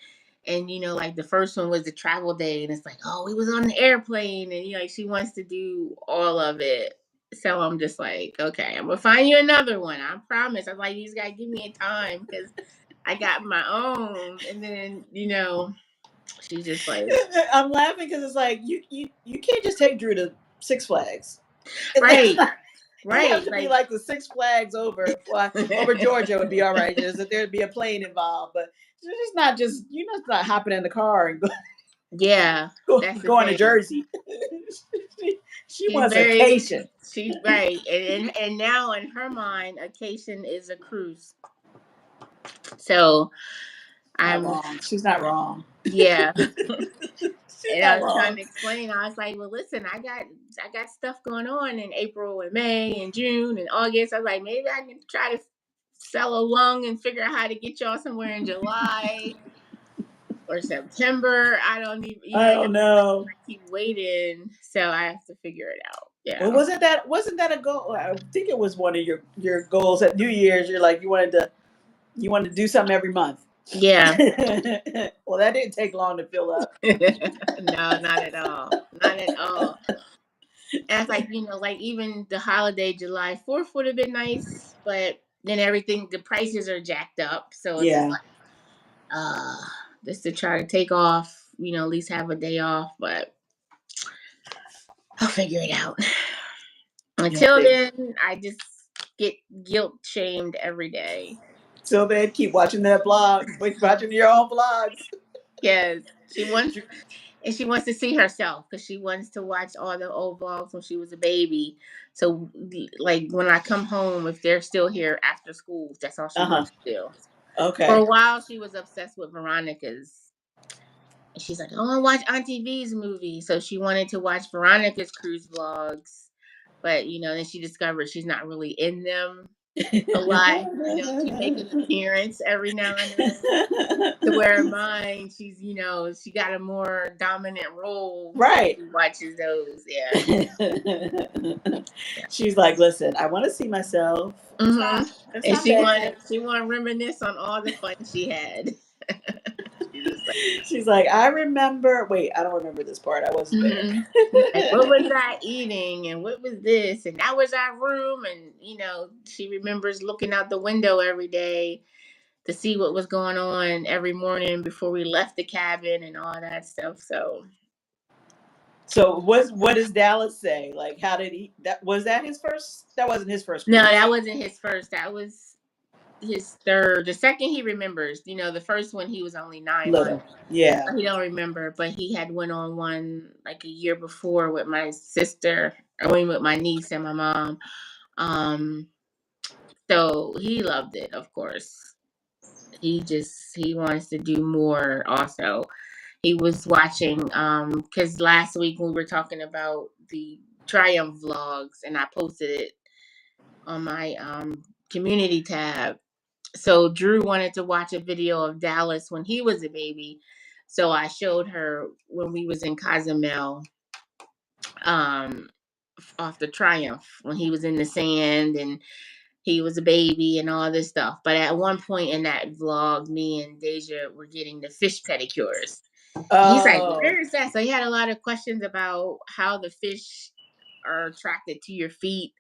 and like the first one was the travel day, and it's like, oh, we was on the airplane, and she wants to do all of it. So I'm just like, okay, I'm gonna find you another one. I promise. I'm like, you just gotta give me a time because I got my own, and then she's just like, I'm laughing because it's like you can't just take Drew to Six Flags, right? Right, it has to be like the Six Flags over Georgia would be all right. Just that there'd be a plane involved, but it's not just not hopping in the car and going to Jersey. she wants a vacation. She's right, and now in her mind, a vacation is a cruise. So she's not wrong. Yeah. And I that was trying long. to explain. I was like, "Well, listen, I got stuff going on in April and May and June and August." I was like, maybe I can try to sell a lung and figure out how to get y'all somewhere in July or September. I don't even, I don't know. I keep waiting, so I have to figure it out. Well, Yeah. wasn't that a goal? I think it was one of your goals at New Year's. You're like you wanted to do something every month. Yeah. Well, that didn't take long to fill up. No, not at all. Not at all. And it's like, like even the holiday July 4th would have been nice, but then everything, the prices are jacked up. So it's just Yeah. like, just to try to take off, at least have a day off, but I'll figure it out. Until then, I just get guilt shamed every day. So then keep watching that blog, watching your own vlogs. Yes. She wants to see herself because she wants to watch all the old vlogs when she was a baby. So, like when I come home, if they're still here after school, that's all she wants to do. Okay. For a while, she was obsessed with Veronica's. And she's like, "Oh, I want to watch Auntie V's movie." So she wanted to watch Veronica's cruise vlogs, but then she discovered she's not really in them a lot. She makes an appearance every now and then. To where mine, she got a more dominant role. Right. She watches those, yeah. She's like, listen, I want to see myself. Mm-hmm. And she want to reminisce on all the fun she had. She's like, I remember. Wait, I don't remember this part. I wasn't there. Like, what was I eating, and what was this, and that was our room, and she remembers looking out the window every day to see what was going on every morning before we left the cabin and all that stuff. So what does Dallas say? Like, how did he? That his first? That wasn't his first. No, that wasn't his first. That was his third. The second he remembers. The first one he was only 9 months. Yeah, he don't remember, but he had went on one like a year before with my sister. I mean, with my niece and my mom. So he loved it, of course. He wants to do more also. He was watching because last week we were talking about the Triumph vlogs and I posted it on my community tab. So Drew wanted to watch a video of Dallas when he was a baby. So I showed her when we was in Cozumel off the Triumph when he was in the sand and he was a baby and all this stuff. But at one point in that vlog, me and Deja were getting the fish pedicures. He's like, where is that? So he had a lot of questions about how the fish are attracted to your feet,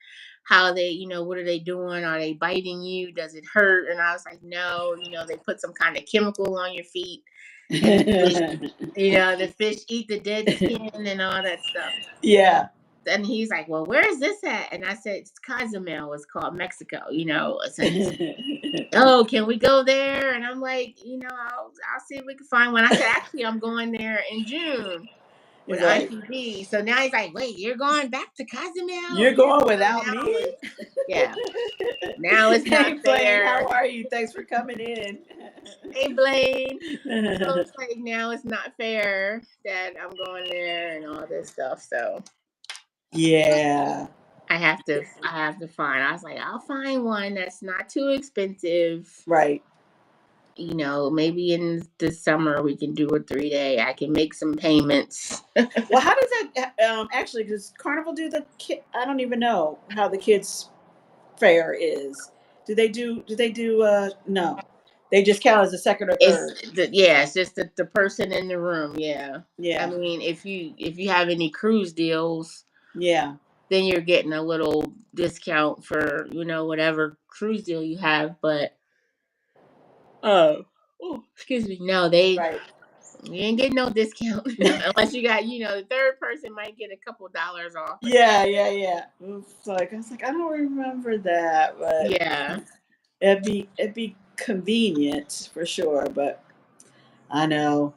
how they, what are they doing? Are they biting you? Does it hurt? And I was like, no, they put some kind of chemical on your feet. And the fish eat the dead skin and all that stuff. Yeah. And he's like, well, where is this at? And I said, it's Cozumel. It's called Mexico, oh, can we go there? And I'm like, I'll see if we can find one. I said, actually, I'm going there in June with ITV. So now he's like, wait, you're going back to Cozumel? You're going without me? Yeah. Now it's not fair. How are you? Thanks for coming in. Hey, Blaine. So it's like, now it's not fair that I'm going there and all this stuff. So yeah. I have to find. I was like, I'll find one that's not too expensive. Right. Maybe in the summer we can do a 3-day. I can make some payments. Well, how does that actually? Does Carnival do the kid? I don't even know how the kids' fare is. Do they do? No. They just count as a second or third. It's just the person in the room. Yeah. Yeah. I mean, if you have any cruise deals, yeah, then you're getting a little discount for whatever cruise deal you have. But excuse me, no, you ain't getting no discount unless you got the third person might get a couple dollars off. Yeah. So I was like, I don't remember that, but yeah, it'd be convenient for sure. But I know.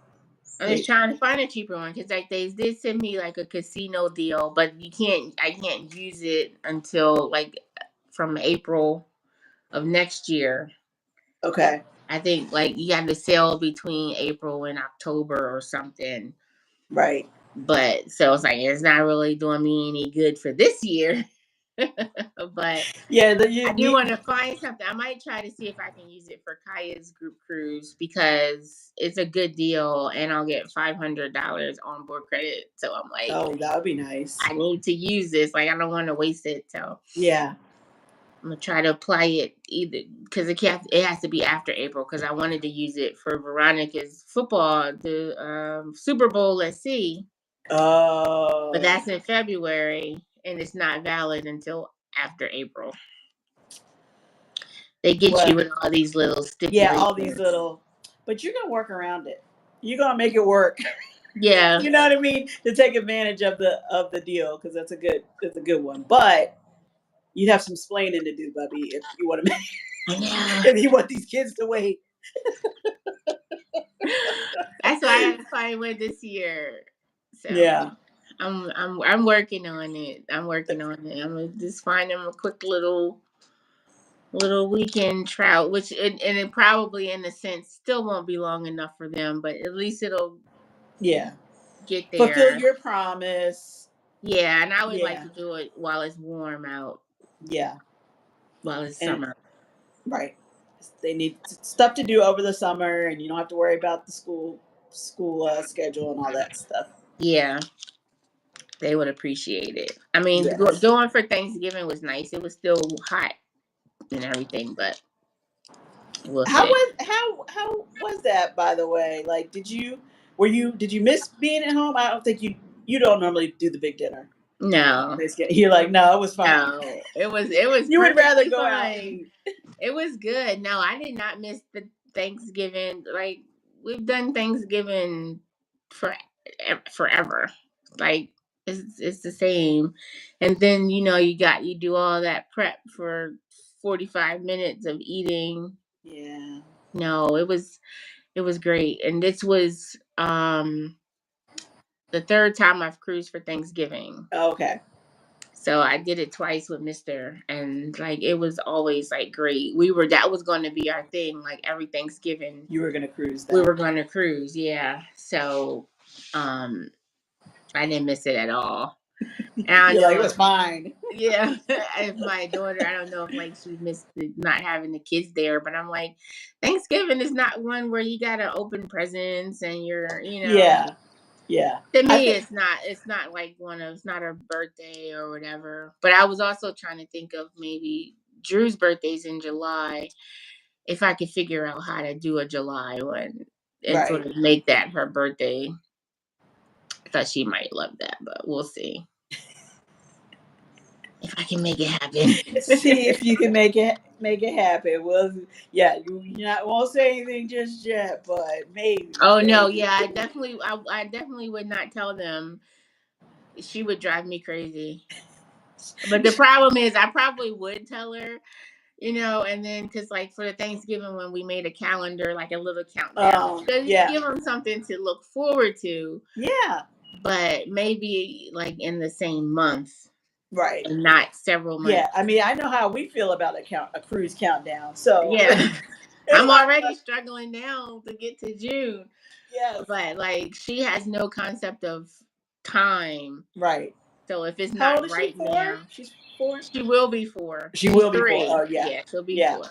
I'm just trying to find a cheaper one because like they did send me like a casino deal, but I can't use it until like from April of next year. Okay. I think like you have to sell between April and October or something. Right. But so it's like it's not really doing me any good for this year. But Yeah, I do want to find something. I might try to see if I can use it for Kaya's group cruise because it's a good deal and I'll get $500 on board credit. So I'm like, oh, that would be nice. I need to use this. Like I don't want to waste it. So Yeah. I'm gonna try to apply it either because it has to be after April because I wanted to use it for Veronica's football, the Super Bowl. Let's see, Oh. but that's in February and it's not valid until after April. They get you with all these little stipulations. Yeah, all these little, but you're gonna work around it. You're gonna make it work. Yeah, You know what I mean? To take advantage of the deal because that's a good one. But you'd have some splaining to do, Bubby, if you want to if you want these kids to wait. That's why I had to find one this year. So yeah, I'm working on it. I'm gonna just find them a quick little weekend trout, which and it probably in a sense still won't be long enough for them, but at least it'll get there. Fulfill your promise. Yeah, and I would like to do it while it's warm out. Yeah. While it's summer. Right. They need stuff to do over the summer and you don't have to worry about the school schedule and all that stuff. Yeah. They would appreciate it. I mean, going for Thanksgiving was nice. It was still hot and everything, but how was that, by the way? Like, did you miss being at home? I don't think you don't normally do the big dinner. No. You're like, no, it was fine. No, it was. You would rather go out and eat. It was good. No, I did not miss the Thanksgiving. Like we've done Thanksgiving forever. Like it's the same. And then you do all that prep for 45 minutes of eating. Yeah. No, it was great. And this was the third time I've cruised for Thanksgiving. Okay. So I did it twice with Mr. and like it was always like great. That was going to be our thing. Like every Thanksgiving, you were going to cruise. We were going to cruise, yeah. So, I didn't miss it at all. And You're like, it was fine. Yeah, if my daughter, I don't know if like she missed not having the kids there, but I'm like, Thanksgiving is not one where you gotta open presents and you're, Yeah. To me, it's not like it's not her birthday or whatever. But I was also trying to think of maybe Drew's birthday's in July. If I could figure out how to do a July one and sort of make that her birthday. I thought she might love that, but we'll see. If I can make it happen. See if you can make it happen. Well, yeah, you won't say anything just yet, but maybe. Oh no, yeah, I definitely would not tell them. She would drive me crazy. But the problem is, I probably would tell her, and then because like for the Thanksgiving when we made a calendar, like a little countdown, give them something to look forward to. Yeah, but maybe like in the same month. Right. And not several months. Yeah, I mean, I know how we feel about a cruise countdown. So yeah, I'm already struggling now to get to June. Yeah, but like she has no concept of time. Right. So if it's not right now, she's 4. She will be 4. She will be 3. 4. Oh yeah. Yeah, she'll be 4.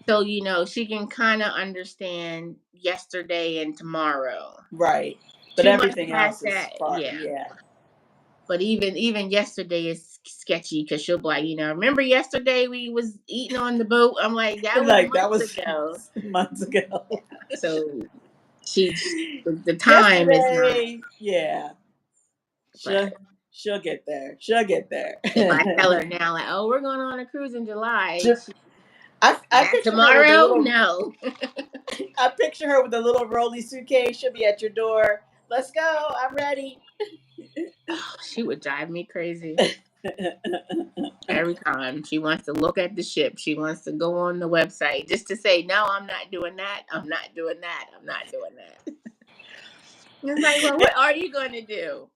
So she can kind of understand yesterday and tomorrow. Right. But everything else is far. Yeah. But even yesterday is sketchy because she'll be like, remember yesterday we was eating on the boat? I'm like, that was months ago. So the time is not. Yeah. She'll get there. She'll get there. If I tell her now, like, oh, we're going on a cruise in July. I tomorrow? No. I picture her with a little rolly suitcase. She'll be at your door. Let's go. I'm ready. Oh, she would drive me crazy. Every time she wants to look at the ship, she wants to go on the website just to say, no, I'm not doing that. I'm not doing that. I'm not doing that. It's like, well, what are you going to do?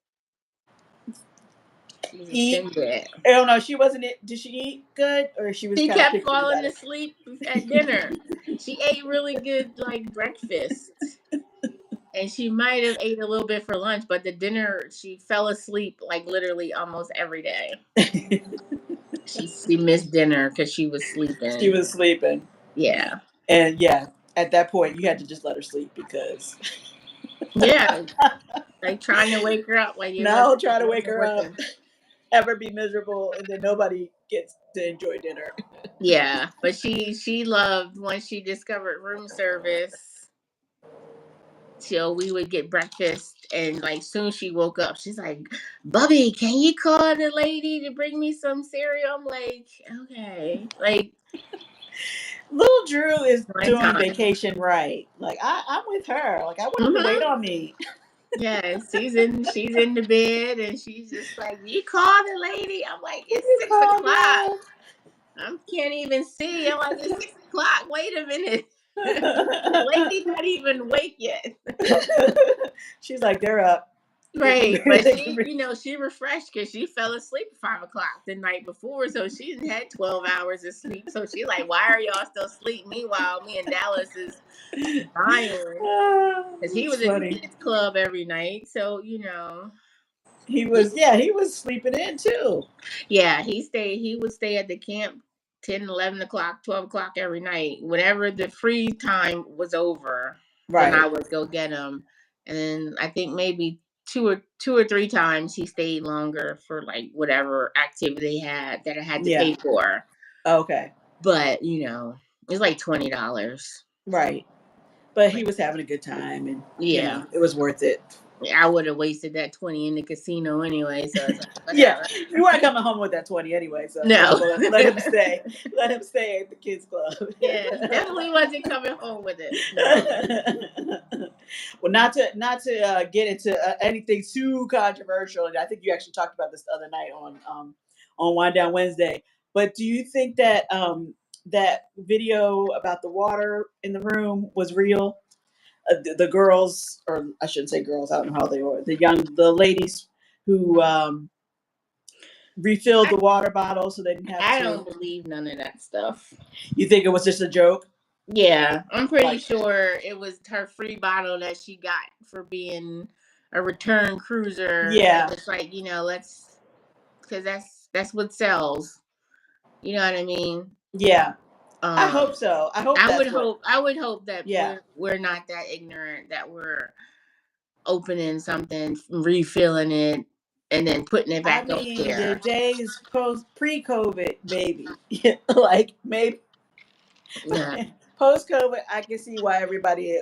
Eat. I don't know. She wasn't. Did she eat good, or she was? She kept falling asleep at dinner. She ate really good, like breakfast, and she might have ate a little bit for lunch, but the dinner she fell asleep like literally almost every day. She missed dinner because she was sleeping. She was sleeping. Yeah. And yeah, at that point, you had to just let her sleep because. Yeah. Like trying to wake her up. Like No, try to wake her up, have her be miserable, and then nobody gets to enjoy dinner. Yeah. But she loved once she discovered room service. Till we would get breakfast, and like soon she woke up, she's like, Bubby, can you call the lady to bring me some cereal? I'm like, okay. Like Little Drew is my doing time. vacation right. Like I'm with her. Like I want him to wait on me. Yeah, she's in the bed and she's just like, you call the lady. I'm like, it's You 6 o'clock. called I can't even see. I'm like, it's 6 o'clock. Wait a minute. her. The lady not even wake yet. She's like, they're up. Right, but she refreshed because she fell asleep at 5 o'clock the night before, so she had 12 hours of sleep. So she's like, "Why are y'all still asleep?" Meanwhile, me and Dallas is dying because he It's was at the funny. kids club every night. So He was sleeping in too. yeah, he would stay at the camp 10, 11 o'clock, 12 o'clock every night. Whenever the free time was over, then I Right. would go get him. And then I think maybe two or three times he stayed longer for like whatever activity they had that I had to Yeah. pay for. Okay. But it's like $20. Right. But he was having a good time, and Yeah. it was worth it. I would have wasted that 20 in the casino anyway, so it's like, Yeah, whatever. you weren't coming home with that 20 anyway, so No. let him stay. Let him stay at the kids club. Yeah, he definitely wasn't coming home with it. No. Well, not to get into anything too controversial, and I think you actually talked about this the other night on Wind Down Wednesday. But do you think that that video about the water in the room was real? The girls, or I shouldn't say girls, I don't know how they were. The ladies who refilled the water bottle so they didn't have I to. don't believe none of that stuff. You think it was just a joke? Yeah, I'm pretty sure it was her free bottle that she got for being a return cruiser. Yeah. And it's like, let's, because that's what sells. You know what I mean? Yeah. I hope so. I would hope that Yeah. we're not that ignorant that we're opening something, refilling it, and then putting it back up there. The days pre-COVID, maybe. Like maybe Yeah. post-COVID, I can see why everybody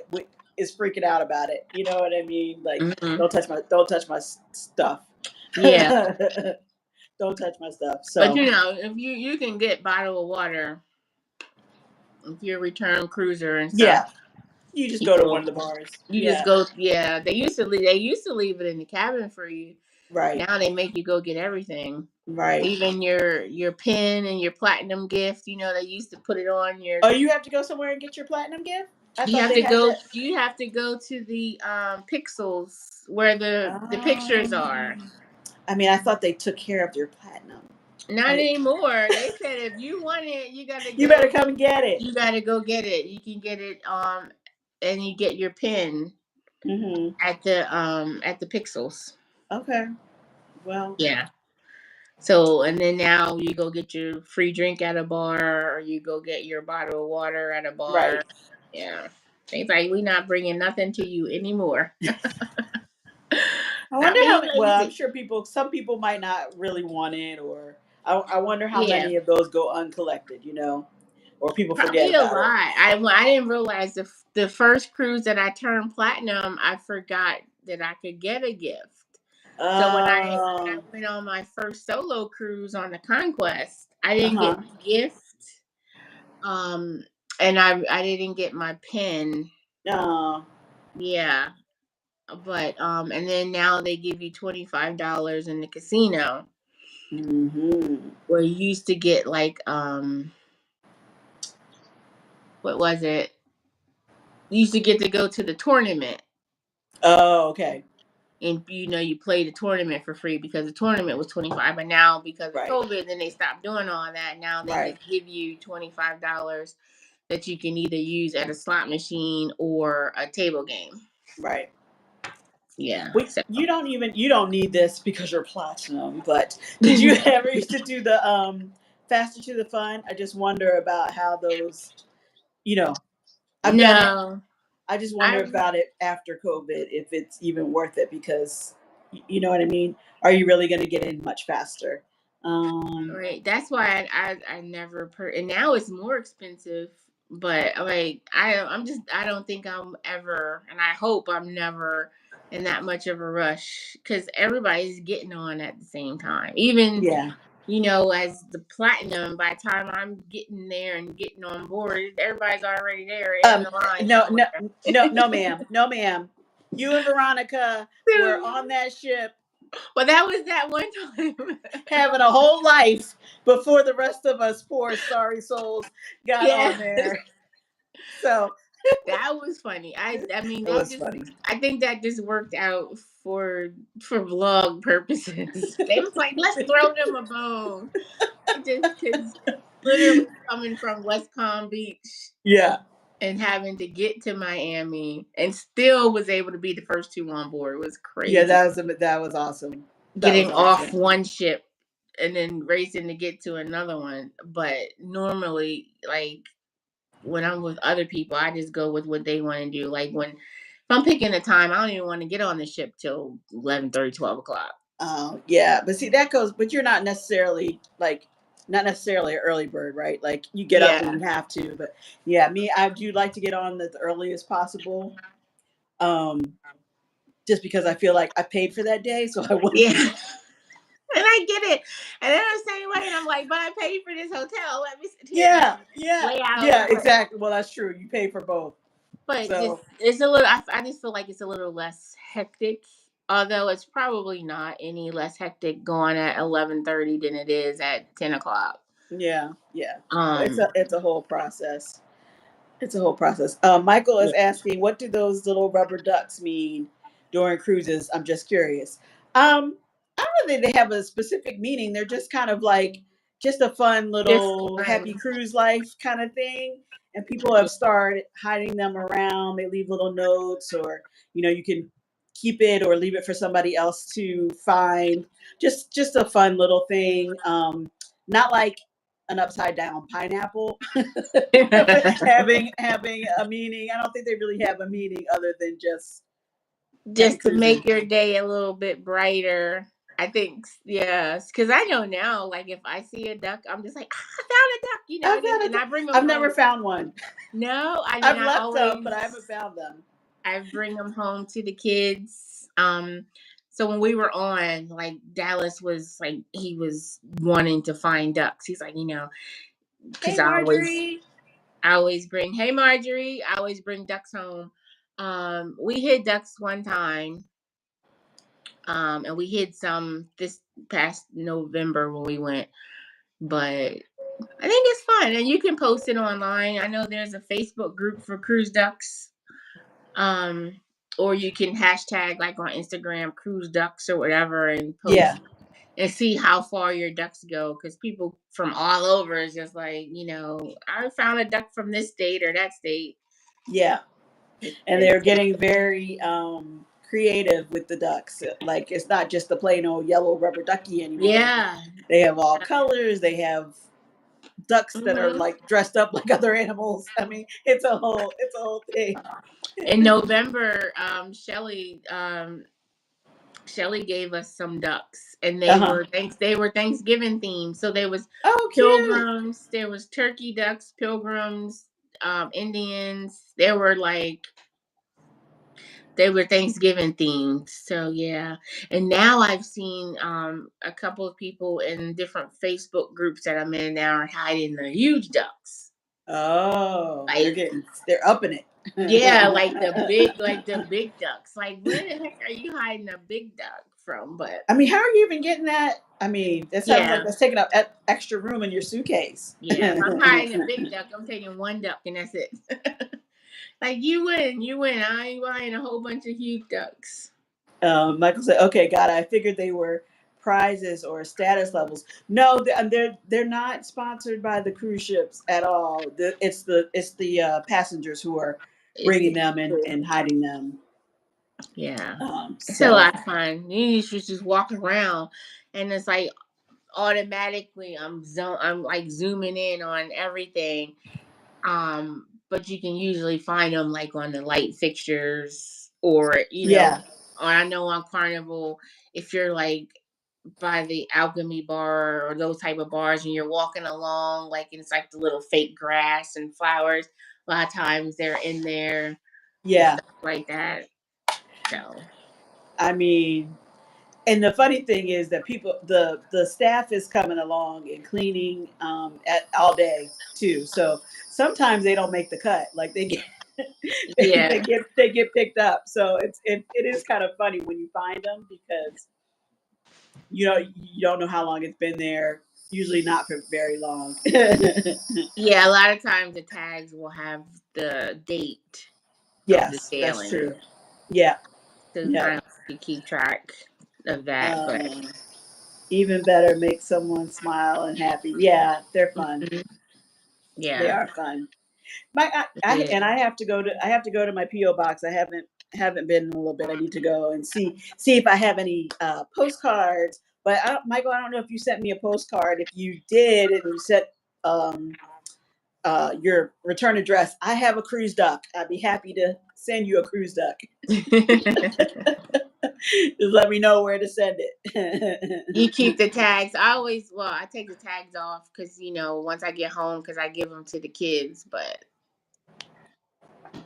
is freaking out about it. You know what I mean? Like, don't touch my stuff. Yeah. Don't touch my stuff. So, but if you can get bottled water, if you're a return cruiser and stuff. Yeah. You just go to one of the bars. You just go. Yeah, they used to leave it in the cabin for you. Right. Now they make you go get everything. Right. Even your pin and your platinum gift. They used to put it on your. Oh, you have to go somewhere and get your platinum gift? You have to go to the Pixels where the pictures are. I mean, I thought they took care of your platinum. Not anymore. They said if you want it, you gotta. You better come and get it. You gotta go get it. You can get it. And you get your pin at the Pixels. Okay. Well. Yeah. So and then now you go get your free drink at a bar, or you go get your bottle of water at a bar. Right. Yeah. Things like we're not bringing nothing to you anymore. I wonder how. Well, I'm sure some people might not really want it, or I wonder how many of those go uncollected. Or people forget about a lot. I didn't realize the first cruise that I turned platinum, I forgot that I could get a gift. So when I went on my first solo cruise on the Conquest, I didn't get a gift. And I didn't get my pin. Yeah. But and then now they give you $25 in the casino. Where you used to get like what was it? You used to get to go to the tournament. Oh, okay. And you play the tournament for free because the tournament was $25. But now because of COVID, then they stopped doing all that. Now they just give you $25 that you can either use at a slot machine or a table game. Right. Yeah. Wait, So you don't need this because you're platinum, but did you ever used to do the faster to the fun? I just wonder about how those, you know, I've done it. no, I just wonder I about it after COVID, if it's even worth it, because you know what I mean? Are you really going to get in much faster? Um, right. That's why I never and now it's more expensive. But like I don't think I'm ever, and I hope I'm never in that much of a rush because everybody's getting on at the same time. Even yeah. as the platinum, by the time I'm getting there and getting on board, everybody's already there in Um, the line no, no, somewhere. no, ma'am. No, ma'am. You and Veronica were on that ship Well, that was that one time. having a whole life before the rest of us poor sorry souls got Yeah, on there. So that was funny. I mean it that was just funny. I think that just worked out for vlog purposes. They was like, let's throw them a bone. Just because literally coming from West Palm Beach Yeah. and having to get to Miami and still was able to be the first two on board was Yeah, crazy. that was awesome. That was Getting off awesome. one ship and then racing to get to another one. But normally, like when I'm with other people, I just go with what they want to do. Like if I'm picking a time, I don't even want to get on the ship till 11:30, 12 o'clock. Yeah, but see that goes. But you're not necessarily not necessarily an early bird, right? Like you get up when Yeah. you have to. But yeah, me, I do like to get on the earliest possible. Um, just because I feel like I paid for that day, so I want. Yeah. And I get it. And then I'm the same way. And I'm like, but I paid for this hotel. Let me sit here Yeah, and yeah, lay out a yeah, little bit. exactly. Well, that's true. You pay for both. But just So it's a little I just feel like it's a little less hectic. Although it's probably not any less hectic going at 11:30 than it is at 10 o'clock. yeah, yeah. Um It's a whole process. It's a whole process. Michael is yeah. asking, what do those little rubber ducks mean during cruises? I'm just curious. I don't know that they have a specific meaning. They're just kind of like just a fun Just little happy fun. cruise life kind of thing. And people have started hiding them around. They leave little notes, or you can keep it or leave it for somebody else to find. Just a fun little thing. Not like an upside down pineapple having a meaning. I don't think they really have a meaning other than just happy Just to cruising. make your day a little bit brighter. I think yes, because I know now, like if I see a duck, I'm just like, I found a duck, I've and I bring them I've never home. found one. No, I mean I've I left them, but always I haven't found them. I bring them home to the kids. So when we were on, like Dallas was like he was wanting to find ducks. He's like, Hey, because Marjorie. I always bring, hey Marjorie, I always bring ducks home. We hid ducks one time. And we hid some this past November when we went, but I think it's fun, and you can post it online. I know there's a Facebook group for cruise ducks, um, or you can hashtag like on Instagram cruise ducks or whatever, and Yeah, post and see how far your ducks go. Because people from all over is just like, I found a duck from this state or that state. yeah. And It's they're getting very creative with the ducks. Like it's not just the plain old yellow rubber ducky anymore. yeah. They have all colors. They have ducks that are Hmm. like dressed up like other animals. I mean, it's a whole thing. In November, Shelly gave us some ducks, and Uh huh. they were Thanksgiving themed. So there was Oh, cute. pilgrims, there was turkey ducks, pilgrims, Indians. They were Thanksgiving themed. So yeah. And now I've seen a couple of people in different Facebook groups that I'm in now are hiding the huge ducks. Oh, Like they're upping it. yeah, like the big ducks. Like where the heck are you hiding a big duck from? But I mean, how are you even getting that? I mean, that sounds like yeah. that's taking up extra room in your suitcase. Yeah, if I'm hiding a big duck, I'm taking one duck and that's it. Like you win. I ain't buying a whole bunch of huge ducks. Michael said, "Okay, got it. I figured they were prizes or status levels. No, they're not sponsored by the cruise ships at all. It's the passengers who are It's bringing the them and hiding them. Yeah. It's a So lot of fun. You should just walk around, and it's like automatically I'm like zooming in on everything. But you can usually find them like on the light fixtures, or yeah, or I know on Carnival, if you're like by the Alchemy bar or those type of bars and you're walking along, like it's like the little fake grass and flowers. A lot of times they're in there and yeah. stuff like that. So I mean, and the funny thing is that people, the staff is coming along and cleaning at all day too. So sometimes they don't make the cut. Like they get yeah. they get picked up. So it is kind of funny when you find them because you don't know how long it's been there. Usually not for very long. Yeah, a lot of times the tags will have the date of the Yes, that's sailing, true. Yeah, to yeah. kind of you keep track of that. But Um, Even better, make someone smile and happy. Yeah, they're fun. mhm, They yeah, are fun. I have to go to my PO box. I haven't been in a little bit. I need to go and see if I have any postcards. But Michael, I don't know if you sent me a postcard. If you did, and you sent um, your return address, I have a cruise duck. I'd be happy to send you a cruise duck. Just let me know where to send you it. keep the tags. I take the tags off because once I get home, because I give them to the kids. But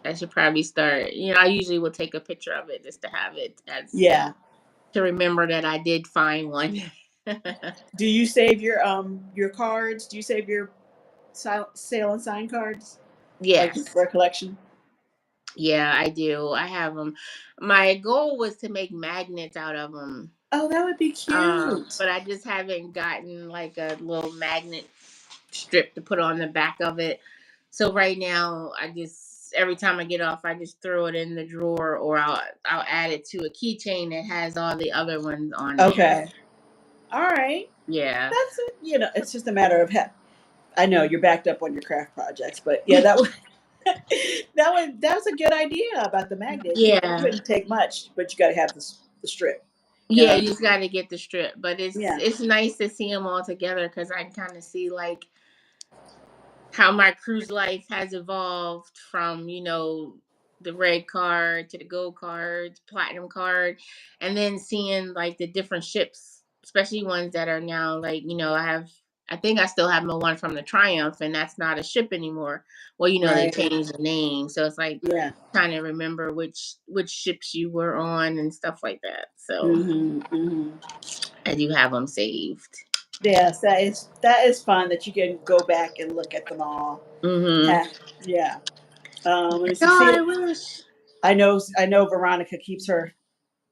I should probably start. I usually will take a picture of it just to have it as Yeah. to remember that I did find one. Do you save your cards? Do you save your sale and sign cards like Yes. for a collection? Yeah, I do. I have them. My goal was to make magnets out of them, Oh, that would be cute. but I just haven't gotten like a little magnet strip to put on the back of it. So right now, I just every time I get off, I just throw it in the drawer, or I'll add it to a keychain that has all the other ones on there. Okay. All right. Yeah. That's it. It's just a matter of I know you're backed up on your craft projects, but yeah, that was that was a good idea about the magnet. It Yeah. wouldn't take much, but you got to have the strip. Yeah, Yeah. you just got to get the strip, but it's Yeah. it's nice to see them all together because I kind of see like how my cruise life has evolved from the red card to the gold card, platinum card, and then seeing like the different ships, especially ones that are now like I think I still have my one from the Triumph, and that's not a ship anymore. Well, they Right. changed the name, so it's like Yeah. trying to remember which ships you were on and stuff like that. So Mhm. Mhm. I do have them saved. Yes, that is fun that you can go back and look at them all. Mm-hmm. Yeah. Let me see. Oh, See, I wish. I know Veronica keeps her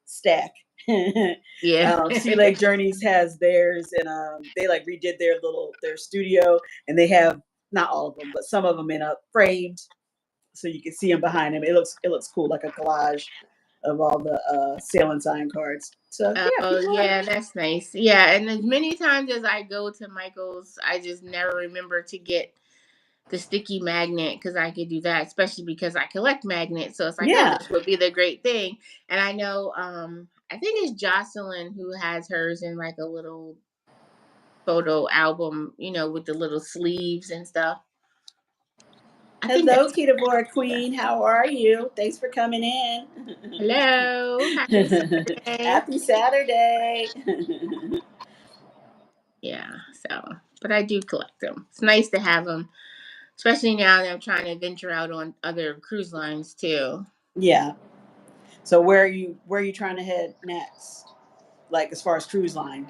stack. Yeah. Sea Lake Journeys has theirs, and they like redid their studio, and they have not all of them, but some of them in a framed, so you can see them behind them. It looks cool, like a collage of all the sale and sign cards. So yeah, Oh, people have. yeah, that's nice. Yeah, and as many times as I go to Michael's, I just never remember to get the sticky magnet because I could do that, especially because I collect magnets. So it's like, oh, Yeah. this would be the great thing. And I know, I think it's Jocelyn who has hers in like a little photo album, with the little sleeves and stuff. I think Hello, that's Kita Board Queen. How are you? Thanks for coming in. hello, happy Saturday. Happy Saturday. Yeah, so, but I do collect them. It's nice to have them, especially now that I'm trying to venture out on other cruise lines too. Yeah. So where are you trying to head next? Like as far as cruise line?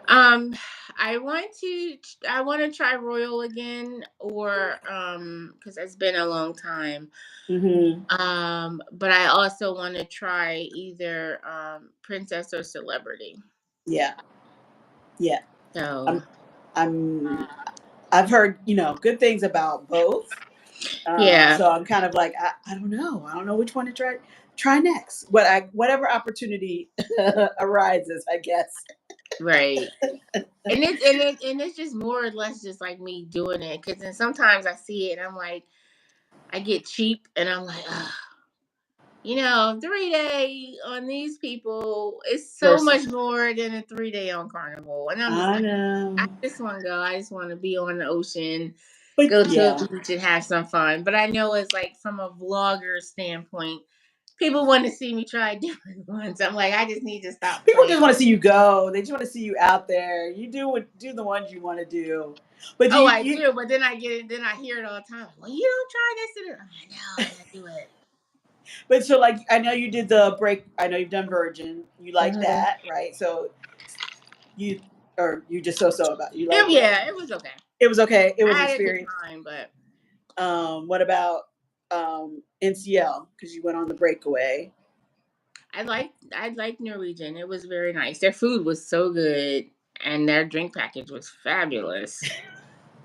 Um, I want to try Royal again, or because it's been a long time. Hmm. But I also want to try either Princess or Celebrity. Yeah. Yeah. So I'm I'm I've heard, good things about both. yeah, So I'm kind of like, I don't know. I don't know which one to try next. Whatever opportunity arises, I guess. right. And it's just more or less just like me doing it, because then sometimes I see it and I'm like, I get cheap and I'm like, ugh. 3-day on these people is so Versus, much more than a 3-day on Carnival. And I'm just I like, I know, just want to go. I just want to be on the ocean, but go to yeah, a beach and have some fun. But I know it's like from a vlogger standpoint, people want to see me try different ones. I'm like, I just need to stop people playing. just want to see you go. They just want to see you out there. You do the ones you want to do. But do Oh, you, I do, but then I get it. Then I hear it all the time. Well, you don't try this and that. I'm like, no, I gotta do it. But so like I know you did the break. I know you've done Virgin. You like Mhm. that, right? So you you just so about you like it. Yeah, it was okay. It was okay. It was I had a good experience. time, but What about NCL? Because you went on the breakaway. I liked Norwegian. It was very nice. Their food was so good, and their drink package was fabulous.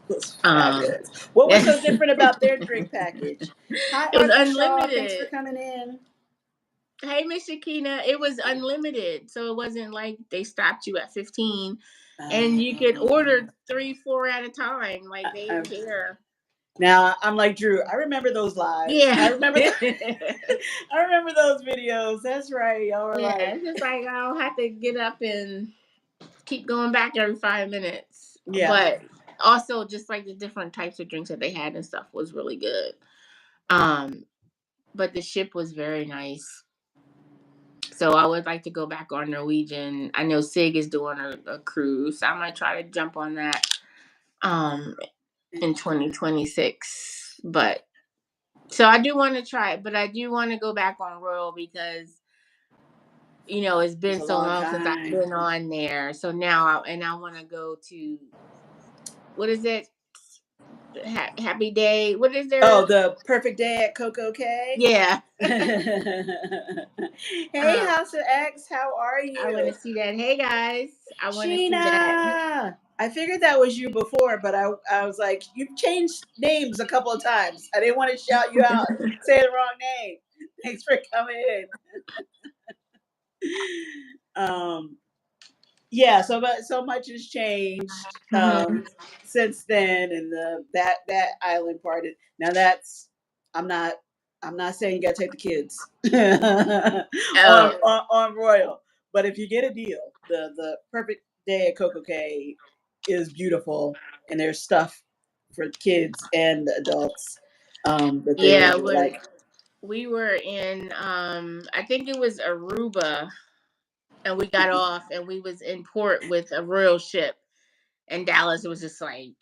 It was Um, fabulous. What was so it different about their drink package? Hi, was Arthur Shaw. Thanks for unlimited. coming in. Hey, Miss Shakina, it was unlimited, so it wasn't like they stopped you at 15, and you could Um, order 3, 4 at a time. Like they I- didn't care. now I'm like Drew. I remember those lives. I Yeah. remember. I remember those videos. That's right. Y'all were Yeah, like, it's just like I'll have to get up and keep going back every 5 minutes. yeah. But also just like the different types of drinks that they had and stuff was really good. Um, but the ship was very nice. So I would like to go back on Norwegian. I know Sig is doing a cruise. So I might try to jump on that in 2026. But so I do want to try it, but I do want to go back on Royal because it's It was been a so long long since I've time. been on there. So now I want to go to what is it? Happy Day. What is Oh, there? the perfect day at Coco K. Yeah. Hey, um, House of X, how are I want to you? see that. Hey guys, I want to see that. Sheena. I figured that was you before, but I was like, you've changed names a couple of times. I didn't want to shout you out, say the wrong name. Thanks for coming in. Yeah, so much has changed Mhm. since then, and that island part. Now that's I'm not I'm not saying you got to take the kids Oh on Royal, but if you get a deal, the perfect day at Coco Cay is beautiful, and there's stuff for kids and adults that they yeah, really when like. we were in, I think it was Aruba, and we got off, and we was in port with a royal ship, and Dallas was just like,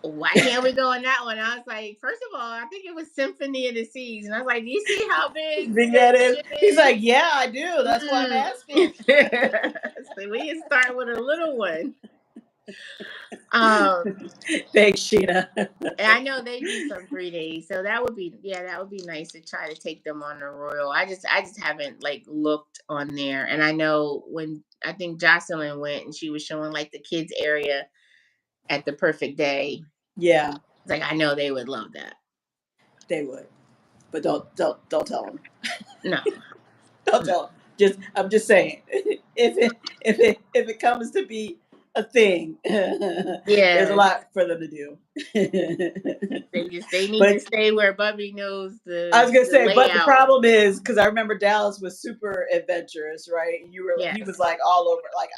why can't we go on that one? I was like, first of all, I think it was Symphony of the Seas. And I was like, do you see how big Think this that is? ship He's is? like, yeah, I do. That's why I'm asking. So we can start with a little one. Um, Thanks, Sheena. and I know they do some 3 days, so that would be nice to try to take them on the Royal. I just haven't like looked on there, and I know when I think Jocelyn went and she was showing like the kids area at the Perfect Day. Yeah, It's like I know they would love that. they would, but don't tell them. No, Don't tell them. I'm just saying, if it comes to be a thing, there's a yeah, lot for them to do. they need to But stay where Bubby knows I was gonna the say, but the layout. problem is because I remember Dallas was super adventurous, right? He was Yes, like all over, like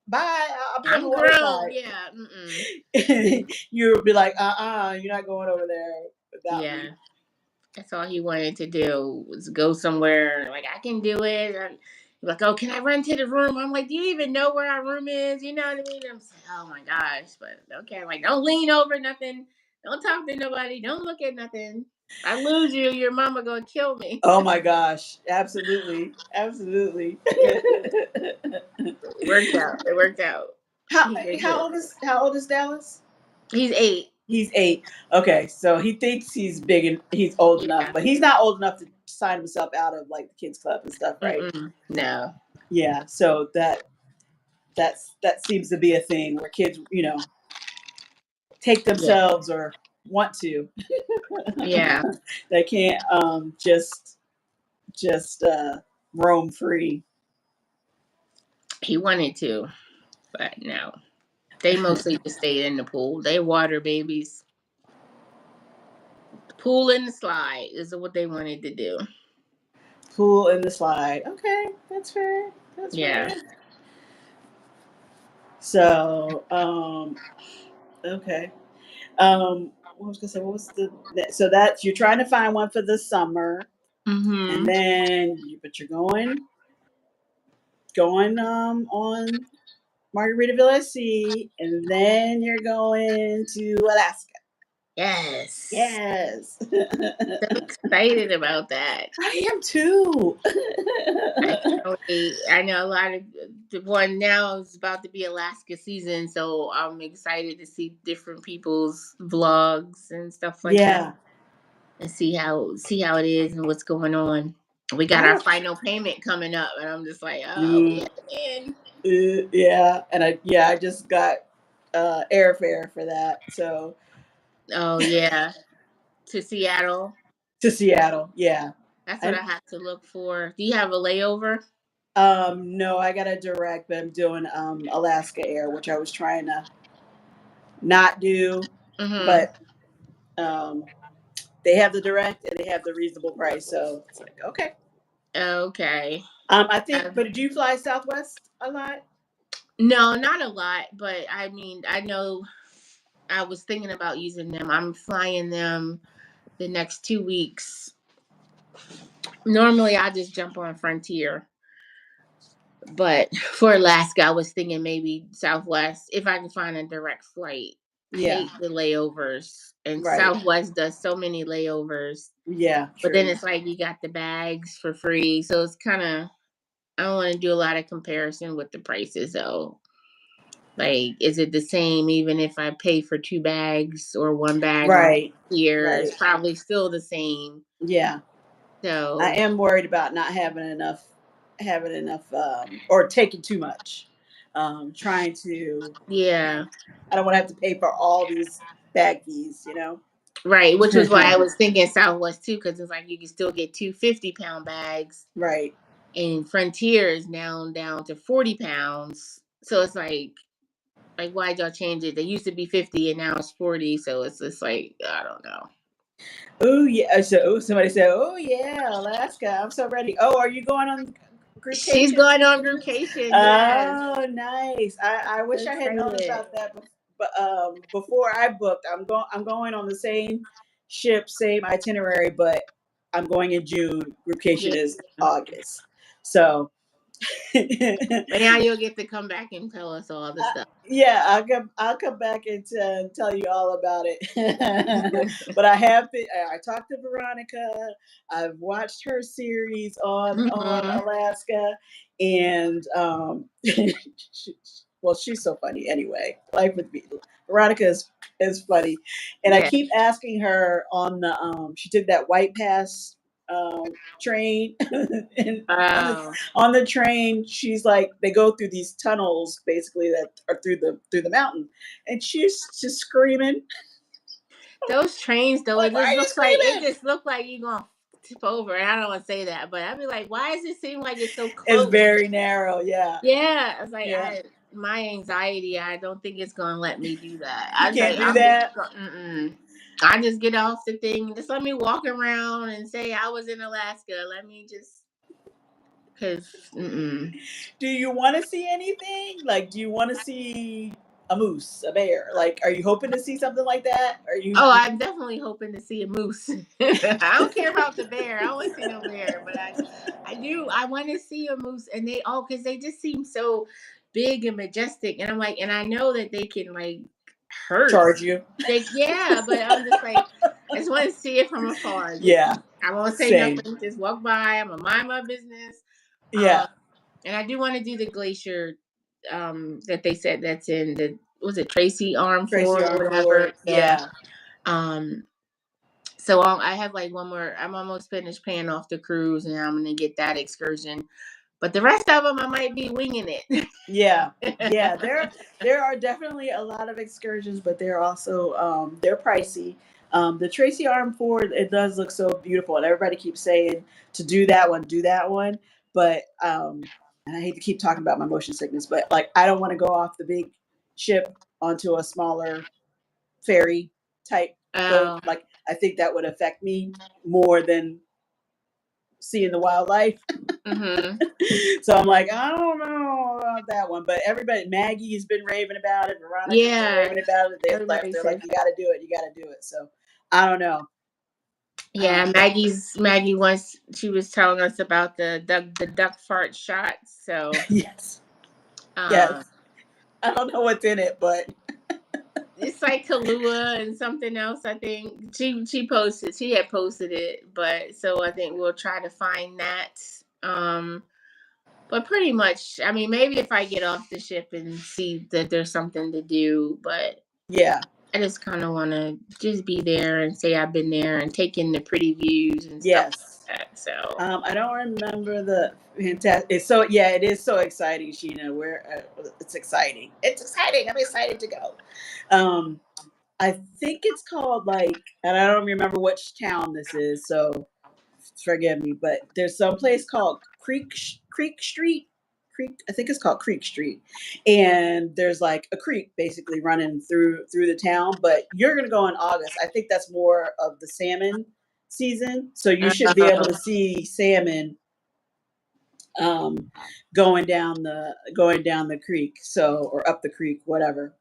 bye, I'll be on the I'm water grown. slide. Yeah, mm-mm. You would be like, you're not going over there without Yeah. me. That's all he wanted to do was go somewhere. Like I can do it. And he's like, oh, can I run to the room? I'm like, do you even know where our room is? You know what I mean? I'm like, oh my gosh, but okay. I'm like, don't lean over nothing. Don't talk to nobody. Don't look at nothing. If I lose you, your mama gonna kill me. Oh my gosh, absolutely, absolutely. It worked out. It worked out. how He did how good. old is how old is Dallas? He's 8. He's 8. Okay, so he thinks he's big and he's old enough, Yeah. but he's not old enough to sign himself out of like the kids club and stuff, right? Mm-mm. No. Yeah, so that seems to be a thing where kids, take Yeah. themselves or want to. Yeah. They can't just roam free. He wanted to, but no. They mostly just stayed in the pool. They water babies. Pool and the slide is what they wanted to do. Pool and the slide. Okay, that's fair. That's Yeah. fair. So, okay. What was I gonna say? What was so that's you're trying to find one for the summer, and Mm-hmm. then but you're going on Margaritaville at Sea, and then you're going to Alaska. Yes. Yes. So excited about that. I am too. I can't wait. I know a lot of the one now is about to be Alaska season, so I'm excited to see different people's vlogs and stuff like that, Yeah. and see how it is and what's going on. We got I our don't. final payment coming up, and I'm just like, oh, we Mm, got in. yeah, and I just got airfare for that. So Oh yeah, to Seattle. to Seattle. Yeah. That's what And I have to look for. Do you have a layover? no, I got a direct, but I'm doing Alaska Air, which I was trying to not do, Mm-hmm. but um they have the direct and they have the reasonable price. So it's like, okay. Okay. I think, Um, but did you fly Southwest a lot? no, not a lot, but I mean, I know I was thinking about using them. I'm flying them the next 2 weeks. Normally, I just jump on Frontier, but for Alaska, I was thinking maybe Southwest if I can find a direct flight. I Yeah. hate the layovers, and Right. Southwest does so many layovers. Yeah. But then True. it's like you got the bags for free, so it's kind of I don't want to do a lot of comparison with the prices though. Like, is it the same even if I pay for two bags or one bag on Right. here? Right. It's probably still the same. Yeah. I So am worried about not having enough, or taking too much. Trying to, yeah, I don't want to have to pay for all these bag fees, you know? right. Which was why I was thinking Southwest too, because it's like you can still get two 50-pound bags, Right. and Frontier is now down to 40 pounds. So it's like why'd y'all change it? They used to be 50 and now it's 40. So it's just like I don't know. Oh yeah. So somebody said, "Oh yeah, Alaska. I'm so ready." Oh, are you going on She's groupcation going on season? vacation. Yes, Oh, nice. I so wish I had known excited. about that, but before I booked, I'm going on the same ship, same itinerary, but I'm going in June. Groupcation Yeah. is August, so But now you'll get to come back and tell us all the stuff. yeah, I'll come back and tell you all about it. But I have been. I talked to Veronica. I've watched her series on Mhm. Alaska, and well, she's so funny anyway. Life with me, Veronica is funny, and I Yeah. keep asking her on the she took that White Pass train, and Oh, on the train she's like they go through these tunnels basically that are through the mountain, and she's just screaming. those trains though, Like, it why just are you looks like screaming? you're gonna tip over. And I don't want to say that, but I'd be like, why does it seem like it's so It's close? very narrow. Yeah. Yeah, it's like Yeah. my anxiety. I don't think it's gonna let me do that. You I was can't like, do that. mm-mm. I just get off the thing. Just let me walk around and say I was in Alaska. Let me just, cause, mm-mm. Do you want to see anything? Like, do you want to see a moose, a bear? Like, are you hoping to see something like that? Are you? Oh, I'm definitely hoping to see a moose. I don't care about the bear. I don't want to see no bear, but I do. I want to see a moose, and they all because they just seem so big and majestic, and I'm like, and I know that they can like hurt. Charge you? Yeah, but I'm just like, I just want to see it from afar. Just Yeah. I won't say Same. nothing. Just walk by. I'm gonna mind my business. Yeah. And I do want to do the glacier that they said that's in the was it Tracy Arm Tracy Ford or Arm whatever. Ford. Yeah. Yeah. Um, so I have like one more. I'm almost finished paying off the cruise, and I'm gonna get that excursion. But the rest of them, I might be winging it. Yeah. Yeah. There are definitely a lot of excursions, but they're also they're pricey. The Tracy Arm Ford, it does look so beautiful, and everybody keeps saying to do that one. But and I hate to keep talking about my motion sickness, but like I don't want to go off the big ship onto a smaller ferry type boat. Oh, Like I think that would affect me more than seeing the wildlife. Mm-hmm. So I'm like, I don't know about that one, but everybody, Maggie's been raving about it. Veronica's been raving about it. They're like, you got to do it. You got to do it. So I don't know. Yeah, Maggie once she was telling us about the duck fart shots. So yes. Yes. I don't know what's in it, but it's like Kahlua and something else. I think she had posted it, but so I think we'll try to find that. But pretty much, I mean, maybe if I get off the ship and see that there's something to do, but yeah, I just kind of want to just be there and say I've been there and take in the pretty views and yes. stuff like that. So I don't remember the fantastic. It's so yeah, it is so exciting, Sheena. It's exciting. It's exciting. I'm excited to go. I think it's called and I don't remember which town this is, so forgive me. But there's some place called Creek Street. I think it's called Creek Street, and there's like a creek basically running through the town. But you're gonna go in August. I think that's more of the salmon season, so you should be able to see salmon going down the creek, so or up the creek, whichever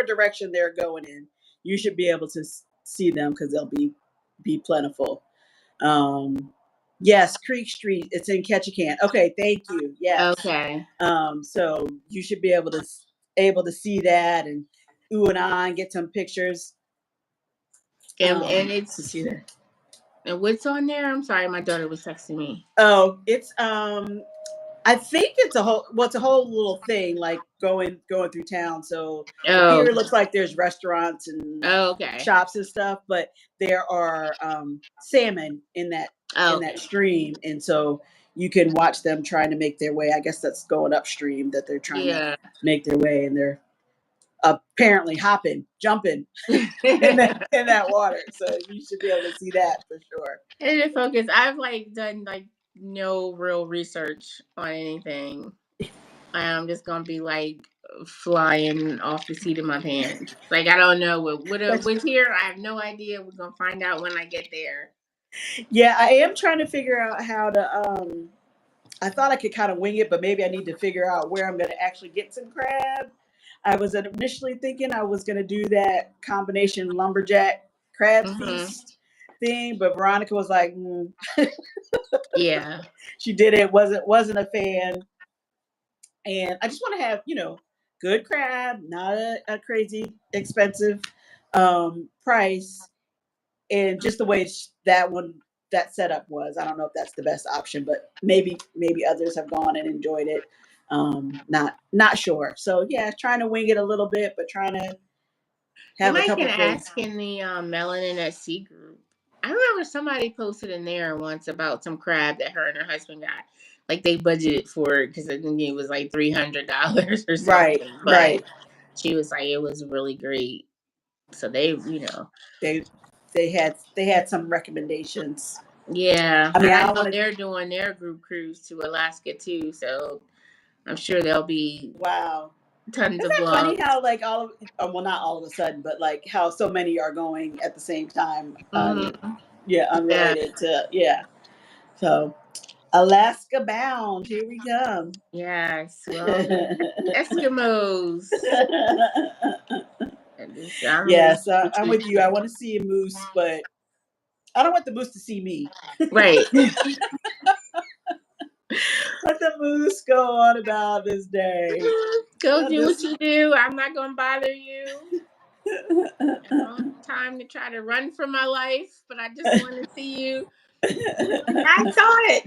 direction they're going in, you should be able to see them because they'll be plentiful. Yes, Creek Street, it's in Ketchikan. Okay, thank you. Yes. okay. So you should be able to see that and and get some pictures. And it's to see that. And what's on there? I'm sorry, my daughter was texting me. Oh, it's I think it's a whole little thing like going through town. So the pier looks like there's restaurants and shops and stuff, but there are salmon in that stream, and so you can watch them trying to make their way. I guess that's going upstream that they're trying to make their way, and they're apparently jumping in that water. So you should be able to see that for sure. And to focus, I've done no real research on anything. I'm just gonna be flying off the seat of my pants. I don't know what's here. I have no idea. We're gonna find out when I get there. Yeah, I am trying to figure out how to. I thought I could kind of wing it, but maybe I need to figure out where I'm going to actually get some crab. I was initially thinking I was going to do that combination lumberjack crab feast thing, but Veronica was like, yeah, she did it. wasn't a fan, and I just want to have good crab, not a crazy expensive price, and just the way that setup was. I don't know if that's the best option, but maybe others have gone and enjoyed it. Not sure. So yeah, trying to wing it a little bit, but trying to have a couple things. Ask in the Melanin at Sea group. I remember somebody posted in there once about some crab that her and her husband got. They budgeted for it because I think it was $300 or something. Right, but right. She was like, it was really great. So they had some recommendations. Yeah, I mean, I know they're doing their group cruise to Alaska too, so I'm sure there'll be tons of. Isn't that funny how not all of a sudden, but how so many are going at the same time? Unrelated to So Alaska bound, here we come. Yes, well, Eskimos. Yes, I'm with you. I want to see a moose, but I don't want the moose to see me. Right. Let the moose go on about his day. Go do what you do. I'm not going to bother you. I don't have time to try to run for my life, but I just want to see you. I saw it.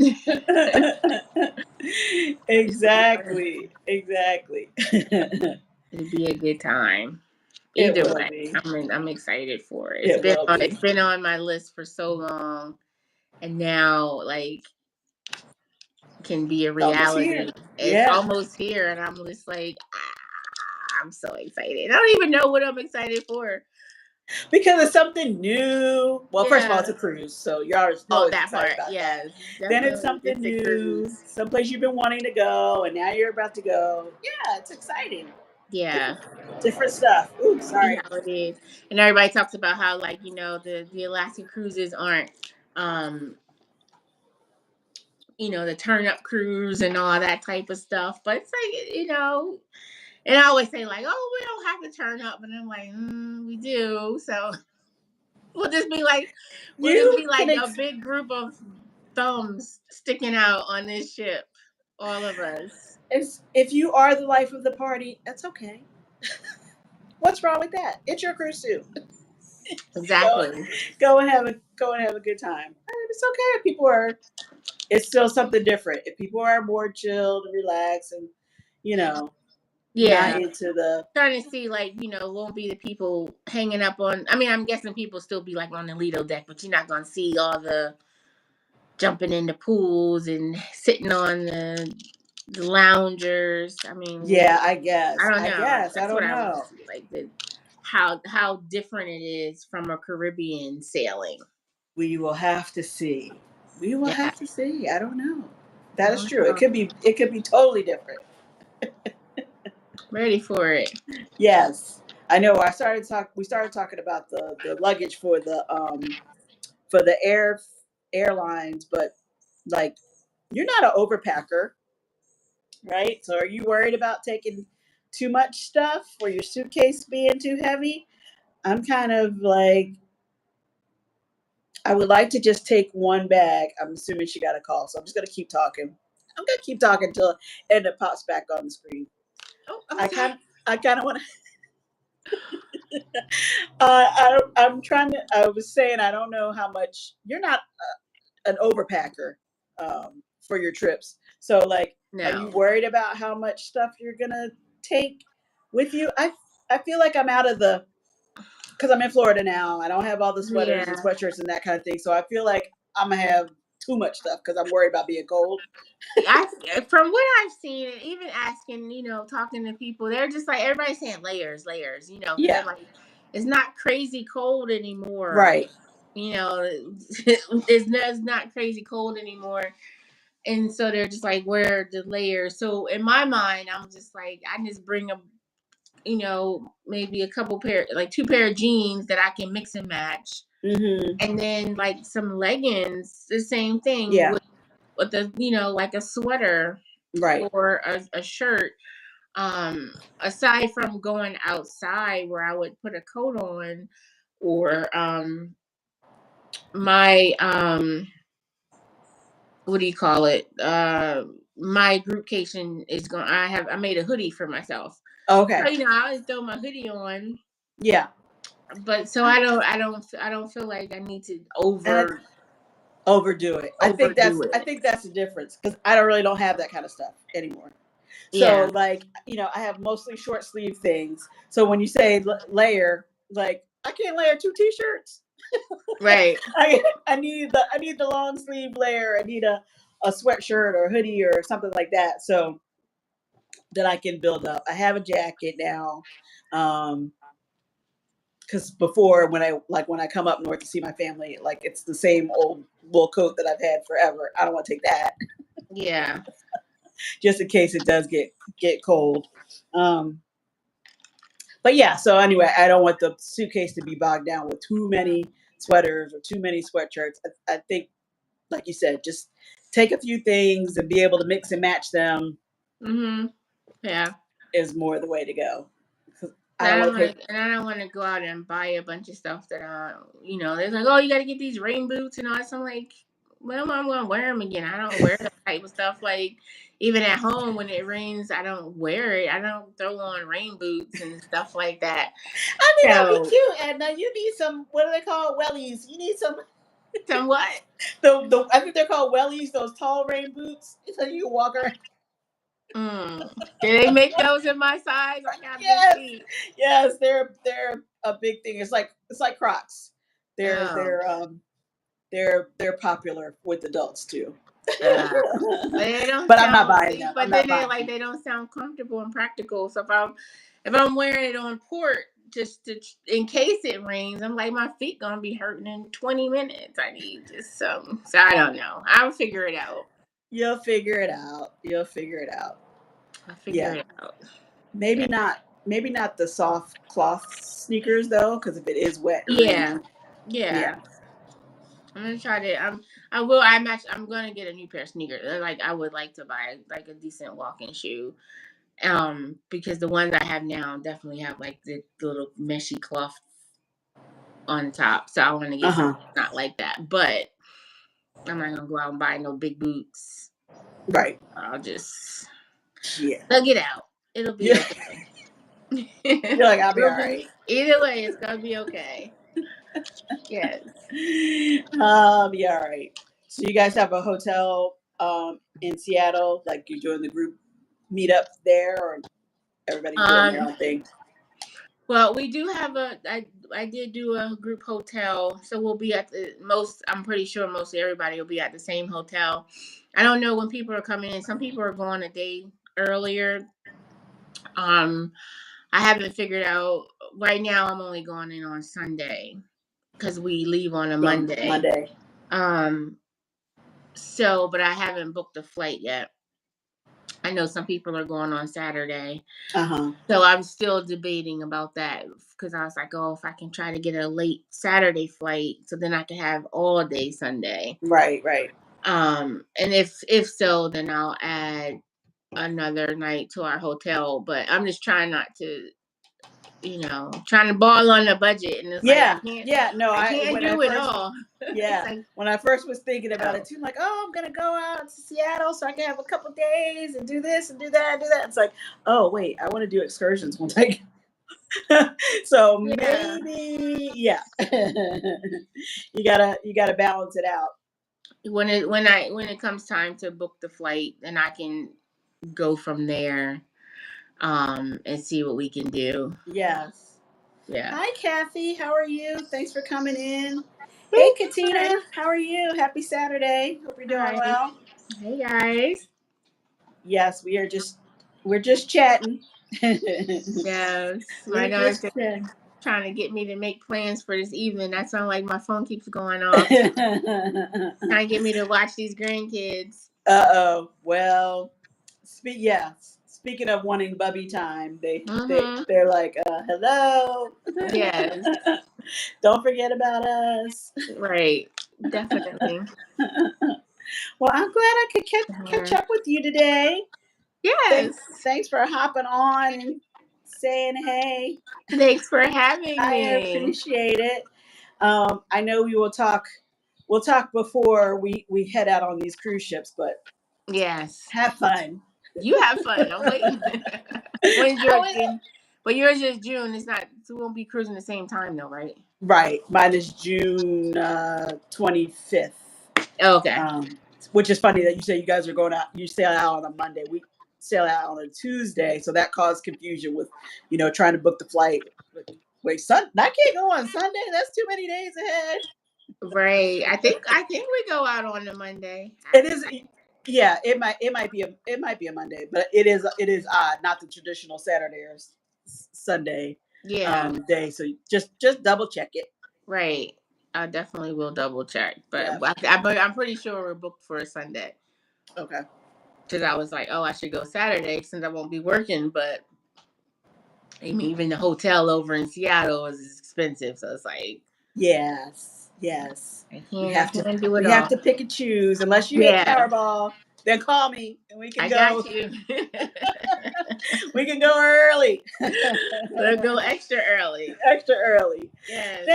Exactly. It'd be a good time. Either way, I'm excited for it. It's been on my list for so long, and now can be a reality. It's almost here, and I'm just I'm so excited. I don't even know what I'm excited for. Because it's something new. Well, first of all, it's a cruise, so you're already that part. About that. Then it's something new, someplace you've been wanting to go, and now you're about to go. Yeah, it's exciting. Yeah, different stuff. Ooh, sorry. It is. And everybody talks about how the Alaska cruises aren't the turn up crews and all that type of stuff. But it's like, and I always say like, oh, we don't have to turn up. And I'm like, we do. So we'll just be like, You can a big group of thumbs sticking out on this ship. All of us. if you are the life of the party, that's okay. What's wrong with that? It's your cruise too. Exactly. Go and have a good time. It's okay if people are. It's still something different. If people are more chilled and relaxed and not Yeah. into the Trying to see, like, won't be the people hanging up on. I mean, I'm guessing people still be like on the Lido deck, but you're not gonna see all the jumping in the pools and sitting on the loungers. I mean, yeah. I guess. I don't I know. guess. I That's what don't I want know. to see, like how different it is from a Caribbean sailing. We will have to see. We will Yeah, have to see. I don't know. That I is don't true. It know. could be. It could be totally different. Ready for it? Yes, I know. We started talking about the luggage for the airlines, but like you're not an overpacker, right? So are you worried about taking too much stuff or your suitcase being too heavy? I'm kind of like I would like to just take one bag. I'm assuming she got a call, so I'm just gonna keep talking. I'm gonna keep talking till it pops back on the screen. Oh, I okay. kind of want to. I'm trying to. I was saying I don't know how much you're not an overpacker for your trips. So like, are you No. worried about how much stuff you're gonna take with you? I feel like I'm out of the because I'm in Florida now. I don't have all the sweaters and Yeah. sweatshirts and that kind of thing. So I feel like I'm gonna have too much stuff because I'm worried about being cold. From what I've seen, and even asking, talking to people, they're just like everybody's saying layers, layers, because they're Yeah. like, it's not crazy cold anymore. Right. It's not crazy cold anymore, and so they're just like, where are the layers? So in my mind, I'm just like, I just bring a, maybe a couple pair, like two pair of jeans that I can mix and match, Mm-hmm. and then like some leggings, the same thing Yeah. with the, like a sweater Right. or a shirt. Aside from going outside where I would put a coat on, or my what do you call it? My groupcation is going. I made a hoodie for myself. Okay. So, I always throw my hoodie on, Yeah. but so I don't feel like I need to And overdo it. overdo I it. think that's the difference because I don't have that kind of stuff anymore. So Yeah. like I have mostly short sleeve things. So when you say layer, like I can't layer two t-shirts. Right. I need the long sleeve layer. I need a sweatshirt or a hoodie or something like that. So that I can build up. I have a jacket now. Because before when I come up north to see my family, like it's the same old wool coat that I've had forever. I don't want to take that Yeah. just in case it does get cold. But yeah, so anyway, I don't want the suitcase to be bogged down with too many sweaters or too many sweatshirts. I think, like you said, just take a few things and be able to mix and match them Yeah. is more the way to go. 'Cause I don't And want to take. I don't want to go out and buy a bunch of stuff that they're like, oh, you got to get these rain boots and all that. So I'm like, well, I'm going to wear them again. I don't wear that type of stuff. Like, even at home when it rains, I don't wear it. I don't throw on rain boots and stuff like that. I mean, that'd be So, cute, Edna. You need some. What do they call wellies? You need some. what? I think they're called wellies. Those tall rain boots, so you can walk around. Do they make those in my size? I got big Yes, feet. yes, they're a big thing. It's like Crocs. They're Oh. they're um they're popular with adults too. They don't But I'm not sound, buying them. I'm but then not buying them. they don't sound comfortable and practical. So if I'm wearing it on port just in case it rains, I'm like my feet gonna be hurting in 20 minutes. I need just some. So I don't know. I'll figure it out. You'll figure it out. You'll figure it out. I'll figure Yeah, it out. maybe Yeah. not. Maybe not the soft cloth sneakers though, because if it is wet or Yeah. rainy, yeah. Yeah. I'm gonna try to. I'm gonna get a new pair of sneakers. Like I would like to buy like a decent walking shoe. Because the ones I have now definitely have like the little meshy cloth on top. So I want to get something not like that. But I'm not gonna go out and buy no big boots. Right. I'll just Yeah. thug it out. It'll be okay. You're like, I'll be all right. Either way, it's gonna be okay. Yes. I'll be all right. So you guys have a hotel in Seattle? Like you're doing the group meetup there, or everybody's doing their own thing? Well, we do have I did do a group hotel, so we'll be at the most. I'm pretty sure most everybody will be at the same hotel. I don't know when people are coming in. Some people are going a day earlier. I haven't figured out. Right now, I'm only going in on Sunday because we leave on a Monday. So, but I haven't booked a flight yet. I know some people are going on Saturday. So I'm still debating about that because I was like, oh, if I can try to get a late Saturday flight, so then I can have all day Sunday. Right. And if so, then I'll add another night to our hotel. But I'm just trying not to, trying to ball on the budget. And it's I can't do it all. Yeah. Like, when I first was thinking about it too, I'm like, oh, I'm gonna go out to Seattle so I can have a couple days and do this and do that and do that. It's like, oh wait, I want to do excursions one day. So maybe you gotta balance it out. When it comes time to book the flight, then I can go from there and see what we can do. Yes. Yeah. Hi Kathy, how are you? Thanks for coming in. Hey Katina, how are you? Happy Saturday. Hope you're doing well. Hey guys. Yes, we're just chatting. Yes. My daughter's trying to get me to make plans for this evening. That sounds like my phone keeps going off. Trying to get me to watch these grandkids. Well, speaking of wanting bubby time, they're like, hello. Yes. Don't forget about us. Right. Definitely. Well, I'm glad I could catch up with you today. Yes. Thanks for hopping on and saying hey. Thanks for having me. I appreciate it. I know we'll talk before we head out on these cruise ships, but yes, have fun. You have fun. I'm waiting. When's yours? But yours is June. It's not. So we won't be cruising the same time, though, right? Right. Mine is June 25th. Okay. Which is funny that you say you guys are going out. You sail out on a Monday. We sail out on a Tuesday, so that caused confusion with, trying to book the flight. Wait, I can't go on Sunday. That's too many days ahead. Right. I think we go out on the Monday. It is. Yeah, it might be a Monday, but it is odd, not the traditional Saturday or Sunday day. So just double check it. Right. I definitely will double check, but I'm pretty sure we're booked for a Sunday. Okay. Because I was like, oh, I should go Saturday since I won't be working, but I mean, even the hotel over in Seattle is expensive, so it's like yes. We have to pick and choose. Unless you hit Powerball, then call me and we can go. I got you. We can go early. We'll go extra early. Yes.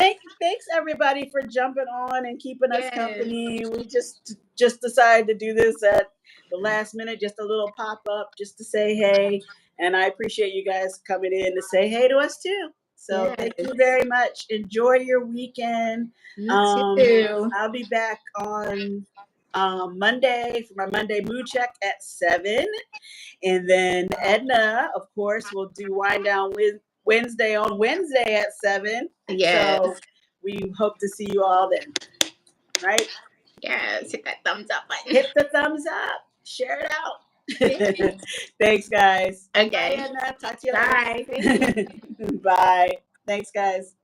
Thanks everybody for jumping on and keeping us company. We just decided to do this at the last minute, just a little pop up, just to say hey. And I appreciate you guys coming in to say hey to us too. So thank you very much. Enjoy your weekend. You too. I'll be back on Monday for my Monday mood check at 7. And then Edna, of course, will do Wind Down with Wednesday at 7. Yes. So we hope to see you all then. Right? Yes. Hit that thumbs up button. Hit the thumbs up. Share it out. Thanks, guys. Okay. Bye, Edna. Talk to you later. Bye. Bye. Thanks, guys.